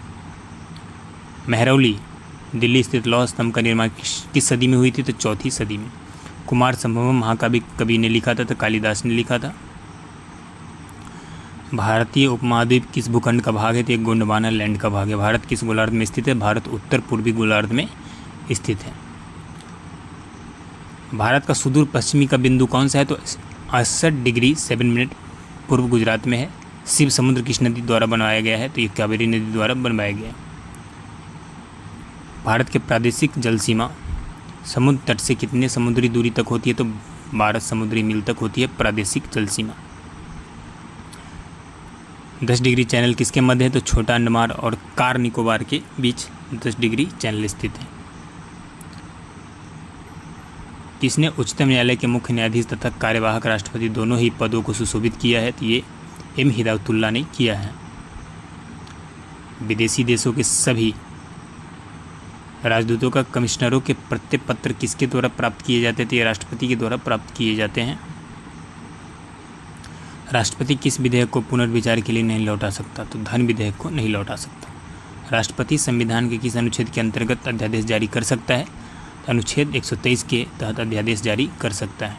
Speaker 1: मेहरौली दिल्ली स्थित लौह स्तंभ का निर्माण किस सदी में हुई थी? तो 4वीं सदी में। कुमार संभवम महाकाव्य कवि ने लिखा था? तो कालिदास ने लिखा था। भारतीय उपमहाद्वीप किस भूखंड का भाग है? तो एक गोंडवाना लैंड का भाग है। भारत किस गोलार्ध में स्थित है? भारत उत्तर पूर्वी गोलार्ध में स्थित है। भारत का सुदूर पश्चिमी का बिंदु कौन सा है? तो 68 डिग्री 7 मिनट पूर्व गुजरात में है। शिव समुद्र किस नदी द्वारा बनवाया गया है? तो ये कावेरी नदी द्वारा बनवाया गया है। भारत के प्रादेशिक जल सीमा समुद्र तट से कितने समुद्री दूरी तक होती है? तो 12 समुद्री मील तक होती है प्रादेशिक जल सीमा। 10 डिग्री चैनल किसके मध्य है? तो छोटा अंडमान और कार निकोबार के बीच 10 डिग्री चैनल स्थित है। किसने उच्चतम न्यायालय के मुख्य न्यायाधीश तथा कार्यवाहक राष्ट्रपति दोनों ही पदों को सुशोभित किया है? तो ये एम हिदायतुल्लाह ने किया है। विदेशी देशों के सभी राजदूतों का कमिश्नरों के प्रत्यय किसके द्वारा प्राप्त किए जाते हैं? तो ये राष्ट्रपति के द्वारा प्राप्त किए जाते हैं। राष्ट्रपति किस विधेयक को पुनर्विचार के लिए नहीं लौटा सकता? तो धन विधेयक को नहीं लौटा सकता। राष्ट्रपति संविधान के किस अनुच्छेद के अंतर्गत अध्यादेश जारी कर सकता है? तो अनुच्छेद 123 के तहत अध्यादेश जारी कर सकता है।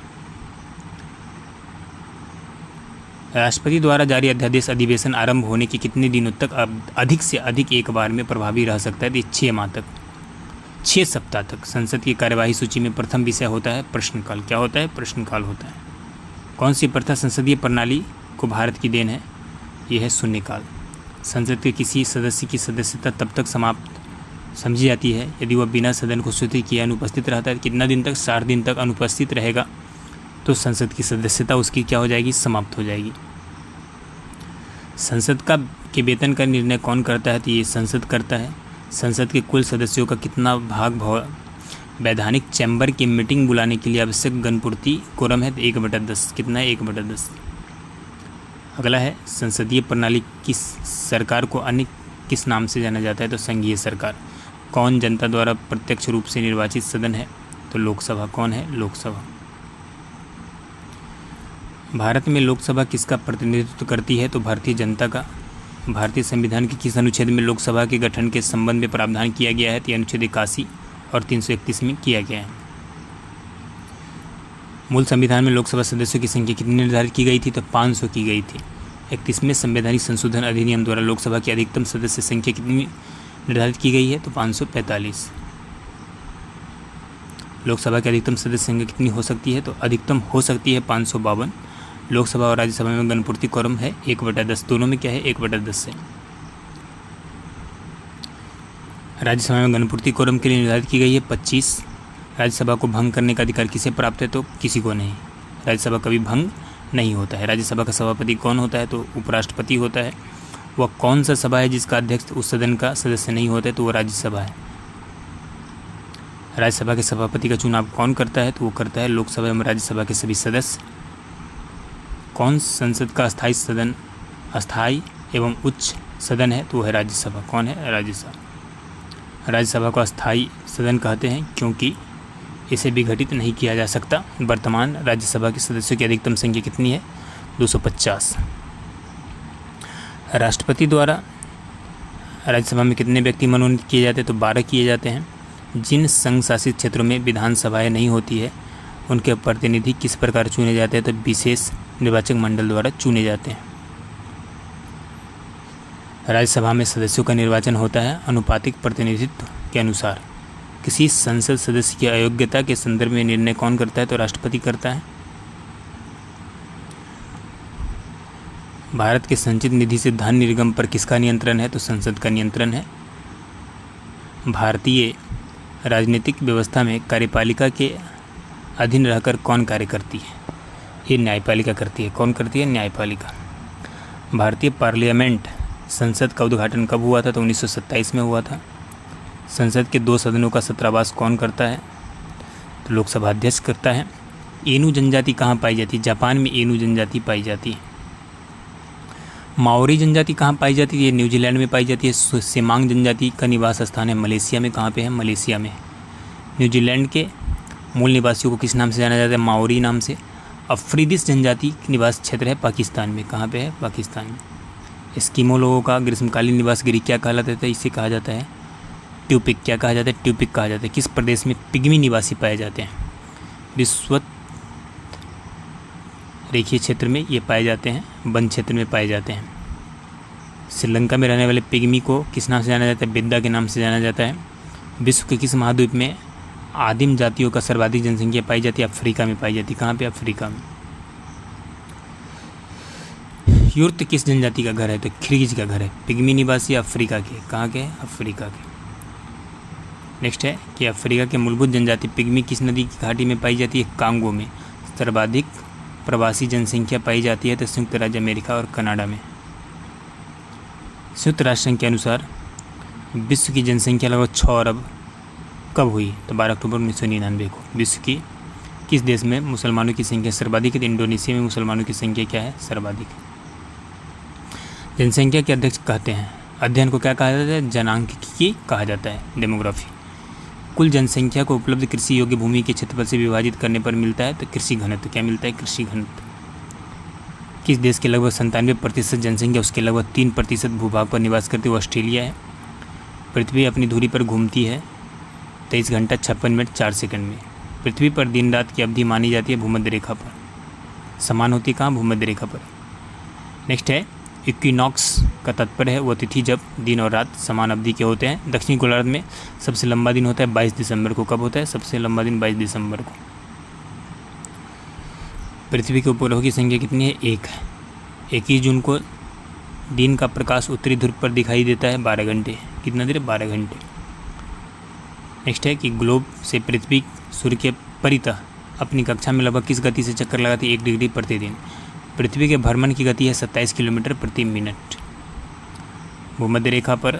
Speaker 1: राष्ट्रपति द्वारा जारी अध्यादेश अधिवेशन आरंभ होने के कितने दिनों तक अधिक से अधिक एक बार में प्रभावी रह सकता है? तो 6 माह तक, 6 सप्ताह तक। संसद की कार्यवाही सूची में प्रथम विषय होता है प्रश्नकाल। क्या होता है? प्रश्नकाल होता है। कौन सी प्रथा संसदीय प्रणाली को भारत की देन है? यह है शून्यकाल। संसद के किसी सदस्य की सदस्यता तब तक समाप्त समझी जाती है यदि वह बिना सदन को स्वीकृत किए अनुपस्थित रहता है। कितना दिन तक? 60 दिन तक अनुपस्थित रहेगा तो संसद की सदस्यता उसकी क्या हो जाएगी? समाप्त हो जाएगी। संसद के वेतन का निर्णय कौन करता है? तो ये संसद करता है। संसद के कुल सदस्यों का कितना भाग वैधानिक चैम्बर की मीटिंग बुलाने के लिए आवश्यक गणपूर्ति कोरम है? तो 1/10। कितना है? 1/10। अगला है संसदीय प्रणाली किस सरकार को अन्य किस नाम से जाना जाता है? तो संघीय सरकार। कौन जनता द्वारा प्रत्यक्ष रूप से निर्वाचित सदन है? तो लोकसभा। कौन है? लोकसभा। भारत में लोकसभा किसका प्रतिनिधित्व करती है? तो भारतीय जनता का। भारतीय संविधान के किस अनुच्छेद में लोकसभा के गठन के संबंध में प्रावधान किया गया है? तो अनुच्छेद 81 और 331 में किया गया है। मूल संविधान में लोकसभा सदस्यों की संख्या कितनी निर्धारित की गई थी? तो 500 की गई थी। 31वें संवैधानिक संशोधन अधिनियम द्वारा लोकसभा की अधिकतम सदस्य संख्या कितनी निर्धारित की गई है? तो 545। लोकसभा की अधिकतम सदस्य संख्या कितनी हो सकती है? तो अधिकतम हो सकती है 552। लोकसभा और राज्यसभा में गणपूर्ति कोरम है 1/10। दोनों में क्या है? 1/10 है। राज्यसभा में गणपूर्ति कोरम के लिए निर्धारित की गई है 25। राज्यसभा को भंग करने का अधिकार किसे प्राप्त है? तो किसी को नहीं। राज्यसभा कभी भंग नहीं होता है। राज्यसभा का सभापति कौन होता है? तो उपराष्ट्रपति होता है। वह कौन सा सभा है जिसका अध्यक्ष उस सदन का सदस्य नहीं होता है? तो वह राज्यसभा है। राज्यसभा के सभापति का चुनाव कौन करता है? तो वो करता है लोकसभा एवं राज्यसभा के सभी सदस्य। कौन संसद का अस्थायी एवं उच्च सदन है? तो वह है राज्यसभा। कौन है? राज्यसभा। राज्यसभा को अस्थायी सदन कहते हैं क्योंकि इसे विघटित नहीं किया जा सकता। वर्तमान राज्यसभा के सदस्यों की अधिकतम संख्या कितनी है? 250। राष्ट्रपति द्वारा राज्यसभा में कितने व्यक्ति मनोनीत किए जाते हैं? तो 12 किए जाते हैं। जिन संघ शासित क्षेत्रों में विधानसभाएं नहीं होती है उनके प्रतिनिधि किस प्रकार चुने जाते हैं? तो विशेष निर्वाचक मंडल द्वारा चुने जाते हैं। राज्यसभा में सदस्यों का निर्वाचन होता है अनुपातिक प्रतिनिधित्व के अनुसार। किसी संसद सदस्य की अयोग्यता के संदर्भ में निर्णय कौन करता है? तो राष्ट्रपति करता है। भारत के संचित निधि से धन निर्गम पर किसका नियंत्रण है? तो संसद का नियंत्रण है। भारतीय राजनीतिक व्यवस्था में कार्यपालिका के अधीन रहकर कौन कार्य करती है? ये न्यायपालिका करती है। कौन करती है? न्यायपालिका। भारतीय पार्लियामेंट संसद का उद्घाटन कब हुआ था? तो 1927 में हुआ था। संसद के 2 सदनों का छात्रावास कौन करता है? तो लोकसभा अध्यक्ष करता है। एनु जनजाति कहाँ पाई जाती है? जापान में एनु जनजाति पाई जाती है। माओरी जनजाति कहाँ पाई जाती है? ये न्यूजीलैंड में पाई जाती है। सेमांग जनजाति का निवास स्थान है मलेशिया में। कहाँ पे है? मलेशिया में। न्यूजीलैंड के मूल निवासियों को किस नाम से जाना जाता है? माओरी नाम से। अफ्रीदिस जनजाति निवास क्षेत्र है पाकिस्तान में। कहाँ पे है? पाकिस्तान में। एस्किमो लोगों का ग्रीष्मकालीन निवास गृह क्या कहलाता है? इसे कहा जाता है ट्यूपिक। क्या कहा जाता है? ट्यूपिक कहा जाता है। किस प्रदेश में पिग्मी निवासी पाए जाते हैं? विश्वत रेखीय क्षेत्र में ये पाए जाते हैं, वन क्षेत्र में पाए जाते हैं। श्रीलंका में रहने वाले पिग्मी को किस नाम से जाना जाता है? बेद्दा के नाम से जाना जाता है। विश्व के किस महाद्वीप में आदिम जातियों का सर्वाधिक जनसंख्या पाई जाती है अफ्रीका में पाई जाती है। कहाँ पे? अफ्रीका में। यूर्त किस जनजाति का घर है? तो खिरगिज का घर है। पिग्मी निवासी अफ्रीका के। कहाँ के? अफ्रीका के। नेक्स्ट है कि अफ्रीका के मूलभूत जनजाति पिग्मी किस नदी की घाटी में पाई जाती है? कांगो में। सर्वाधिक प्रवासी जनसंख्या पाई जाती है तो संयुक्त राज्य अमेरिका और कनाडा में। संयुक्त राष्ट्र संघ के अनुसार विश्व की जनसंख्या लगभग 6 अरब कब हुई? तो 12 अक्टूबर 1999 को। विश्व की किस देश में मुसलमानों की संख्या सर्वाधिक है? तो इंडोनेशिया में मुसलमानों की संख्या क्या है? सर्वाधिक। जनसंख्या के अध्यक्ष कहते हैं, अध्ययन को क्या कहा जाता है? जनांकिकी कहा जाता है, डेमोग्राफी। कुल जनसंख्या को उपलब्ध कृषि योग्य भूमि के क्षेत्रफल से विभाजित करने पर मिलता है तो कृषि घनत्व। क्या मिलता है? कृषि घनत्व। किस देश के लगभग 97% जनसंख्या उसके लगभग 3% भूभाग पर निवास करती है? ऑस्ट्रेलिया है। पृथ्वी अपनी धुरी पर घूमती है 23 घंटा 56 मिनट 4 सेकंड में। पृथ्वी पर दिन रात की अवधि मानी जाती है भूमध्य रेखा पर, समान होती है कहाँ? भूमध्य रेखा पर। नेक्स्ट है इक्विनॉक्स का तात्पर्य है वह तिथि जब दिन और रात समान अवधि के होते हैं। दक्षिणी गोलार्ध में सबसे लंबा दिन होता है 22 दिसंबर को। कब होता है सबसे लंबा दिन? 22 दिसंबर को। पृथ्वी के उपग्रहों की संख्या कितनी है? 1 है। 21 जून को दिन का प्रकाश उत्तरी ध्रुव पर दिखाई देता है 12 घंटे। कितना देर? 12 घंटे। नेक्स्ट है कि ग्लोब से पृथ्वी सूर्य के परितः अपनी कक्षा में लगभग किस गति से चक्कर लगाती है? 1 डिग्री प्रतिदिन। पृथ्वी के भ्रमण की गति है 27 किलोमीटर प्रति मिनट। भूमध्य रेखा पर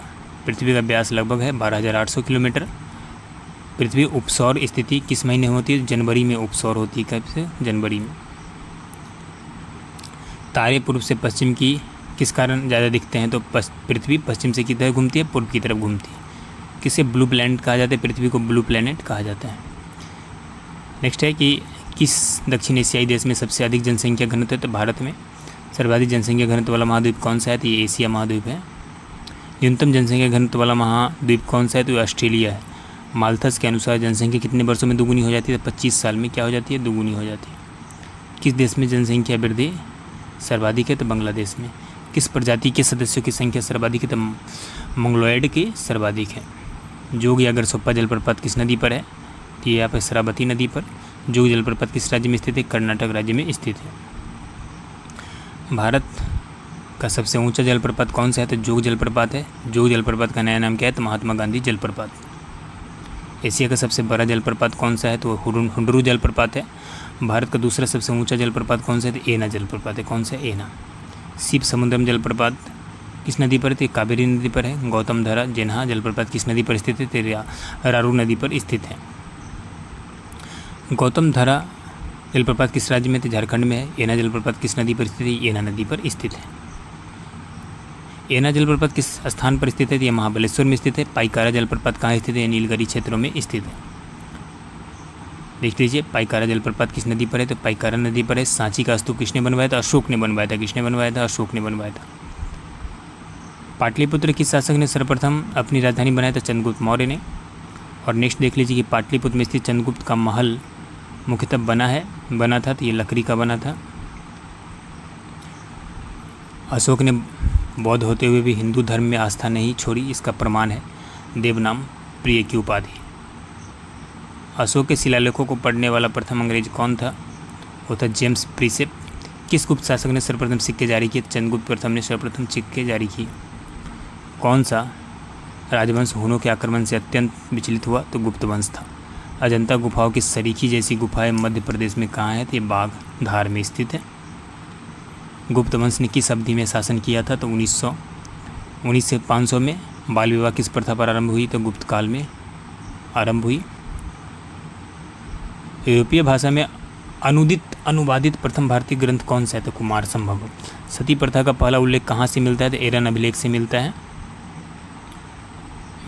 Speaker 1: पृथ्वी का व्यास लगभग है 12,800 किलोमीटर। पृथ्वी उपसौर स्थिति किस महीने होती है? जनवरी में उपसौर होती है। कब से? जनवरी में। तारे पूर्व से पश्चिम की किस कारण ज़्यादा दिखते हैं? तो पृथ्वी पश्चिम से किधर घूमती है? पूर्व की तरफ घूमती है। किसे ब्लू प्लैनेट कहा जाता है? पृथ्वी को ब्लू प्लैनेट कहा जाता है। नेक्स्ट है कि किस दक्षिण एशियाई देश में सबसे अधिक जनसंख्या घनत्व है? तो भारत में। सर्वाधिक जनसंख्या घनत्व वाला महाद्वीप कौन सा है? तो ये एशिया महाद्वीप है। न्यूनतम जनसंख्या घनत्व वाला महाद्वीप कौन सा है? तो ये ऑस्ट्रेलिया है। माल्थस के अनुसार जनसंख्या कितने वर्षों में दोगुनी हो जाती है? तो 25 साल में क्या हो जाती है? दोगुनी हो जाती है। किस देश में जनसंख्या वृद्धि सर्वाधिक है? तो बांग्लादेश में। किस प्रजाति के सदस्यों की संख्या सर्वाधिक है? तो मंगलोइड की सर्वाधिक है। जोग या गरसोप्पा जलप्रपात किस नदी पर है? तो ये यहाँ पर शरावती नदी पर। जोग जलप्रपात किस राज्य में स्थित है? कर्नाटक राज्य में स्थित है। भारत का सबसे ऊंचा जलप्रपात कौन सा है? तो जोग जलप्रपात है। जोग जलप्रपात का नया नाम क्या है? तो महात्मा गांधी जलप्रपात। एशिया का सबसे बड़ा जलप्रपात कौन सा है? तो हुंडरू जलप्रपात है। भारत का दूसरा सबसे ऊंचा जलप्रपात कौन सा है? तो एना जलप्रपात है। कौन सा? एना। शिव समुद्रम जलप्रपात किस नदी पर? तो कावेरी नदी पर है। गौतम धारा जेन्हा जलप्रपात किस नदी पर स्थित है? तो रारू नदी पर स्थित है। गौतम धारा जलप्रपात किस राज्य में? तो झारखंड में है। एना जलप्रपात किस नदी पर स्थित है? एना नदी पर स्थित है। एना जलप्रपात किस स्थान पर स्थित है? यह महाबलेश्वर में स्थित है। पाइकारा जलप्रपात कहाँ स्थित है? नीलगिरी क्षेत्रों में स्थित है। देख लीजिए पाइकारा जलप्रपात किस नदी पर है? तो पाइकारा नदी पर है। सांची का स्तूप किसने बनवाया था? अशोक ने बनवाया था। किसने बनवाया था? अशोक ने बनवाया था। पाटलिपुत्र किस शासक ने सर्वप्रथम अपनी राजधानी बनाया था? चंद्रगुप्त मौर्य ने। और नेक्स्ट देख लीजिए कि पाटलिपुत्र में स्थित चंद्रगुप्त का महल मुख्यतः बना था तो ये लकड़ी का बना था। अशोक ने बौद्ध होते हुए भी हिंदू धर्म में आस्था नहीं छोड़ी, इसका प्रमाण है देवनाम प्रिय की उपाधि। अशोक के शिलालेखों को पढ़ने वाला प्रथम अंग्रेज कौन था? वो था जेम्स प्रिसेप। किस गुप्त शासक ने सर्वप्रथम सिक्के जारी किए? चंद्रगुप्त प्रथम ने सर्वप्रथम सिक्के जारी किए। कौन सा राजवंश हुनों के आक्रमण से अत्यंत विचलित हुआ? तो गुप्त वंश था। अजंता गुफाओं की सरीखी जैसी गुफाएं मध्य प्रदेश में कहाँ है? तो ये बाघ धार में स्थित है। गुप्त वंश ने किस अवधि में शासन किया था? तो 1919 से 500 में। बाल विवाह किस प्रथा पर आरंभ हुई? तो गुप्त काल में आरंभ हुई। यूरोपीय भाषा में अनुवादित प्रथम भारतीय ग्रंथ कौन सा है? तो कुमार संभव। सती प्रथा का पहला उल्लेख कहाँ से मिलता है? तो एरन अभिलेख से मिलता है।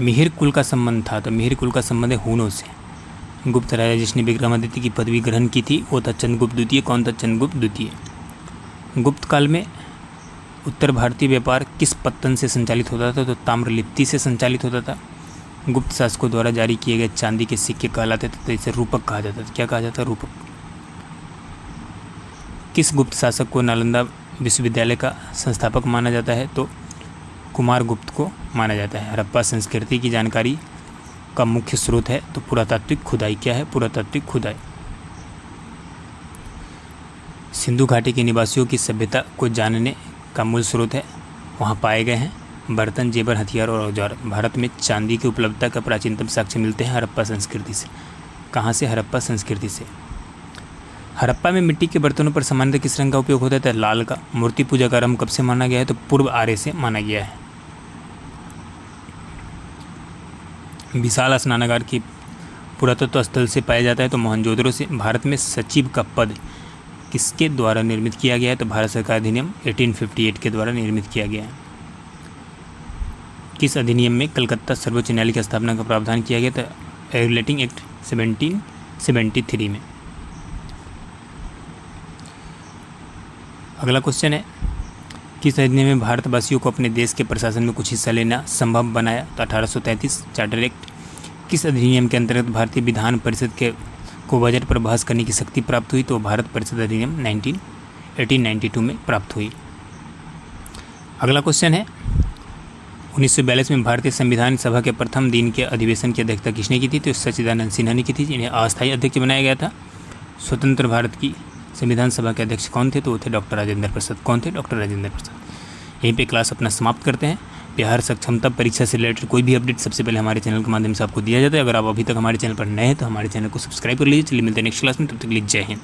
Speaker 1: मिहिर कुल का संबंध था, तो मिहिर कुल का संबंध है हुनों से। गुप्त राजा जिसने विक्रमादित्य की पदवी ग्रहण की थी वो था चंद्रगुप्त द्वितीय। कौन था? चंद्रगुप्त द्वितीय। गुप्त काल में उत्तर भारतीय व्यापार किस पत्तन से संचालित होता था? तो ताम्रलिप्ति से संचालित होता था। गुप्त शासकों द्वारा जारी किए गए चांदी के सिक्के कहलाते थे, तो इसे रूपक कहा जाता था। क्या कहा जाता? रूपक। किस गुप्त शासक को नालंदा विश्वविद्यालय का संस्थापक माना जाता है? तो कुमार गुप्त को माना जाता है। हड़प्पा संस्कृति की जानकारी का मुख्य स्रोत है? तो पुरातात्विक खुदाई। क्या है? पुरातात्विक खुदाई। सिंधु घाटी के निवासियों की सभ्यता को जानने का मूल स्रोत है, वहाँ पाए गए हैं बर्तन, जेवर, हथियार और औजार। भारत में चांदी की उपलब्धता का प्राचीनतम साक्ष्य मिलते हैं हड़प्पा संस्कृति से। कहाँ से? हड़प्पा संस्कृति से। हड़प्पा में मिट्टी के बर्तनों पर सामान्यतः किस रंग का उपयोग होता है? लाल का। मूर्ति पूजा का आरंभ कब से माना गया है? तो पूर्व आर्य से माना गया है। विशाल स्नानागार की पुरातत्व स्थल से पाया जाता है तो मोहनजोदड़ो से। भारत में सचिव का पद किसके द्वारा निर्मित किया गया है? तो भारत सरकार अधिनियम 1858 के द्वारा निर्मित किया गया है। किस अधिनियम में कलकत्ता सर्वोच्च न्यायालय की स्थापना का प्रावधान किया गया था? रेगुलेटिंग एक्ट 1773 में। अगला क्वेश्चन है, किस अधिनियम में भारतवासियों को अपने देश के प्रशासन में कुछ हिस्सा लेना संभव बनाया? तो 1833 चार्टर एक्ट। किस अधिनियम के अंतर्गत भारतीय विधान परिषद को बजट पर बहस करने की शक्ति प्राप्त हुई? तो भारत परिषद अधिनियम 1892 में प्राप्त हुई। अगला क्वेश्चन है, 1942 में भारतीय संविधान सभा के प्रथम दिन के अधिवेशन की अध्यक्षता किसने की थी? तो सच्चिदानंद सिन्हा ने की थी, जिन्हें अस्थायी अध्यक्ष बनाया गया था। स्वतंत्र भारत की संविधान सभा के अध्यक्ष कौन थे? तो वो थे डॉक्टर राजेंद्र प्रसाद। कौन थे? डॉक्टर राजेंद्र प्रसाद। यहीं पे क्लास अपना समाप्त करते हैं। बिहार सक्षमता परीक्षा से रिलेटेड कोई भी अपडेट सबसे पहले हमारे चैनल के माध्यम से आपको दिया जाता है। अगर आप अभी तक हमारे चैनल पर नए हैं तो हमारे चैनल को सब्सक्राइब कर लीजिए। चलिए मिलते हैं नेक्स्ट क्लास में, तब तक के लिए जय हिंद।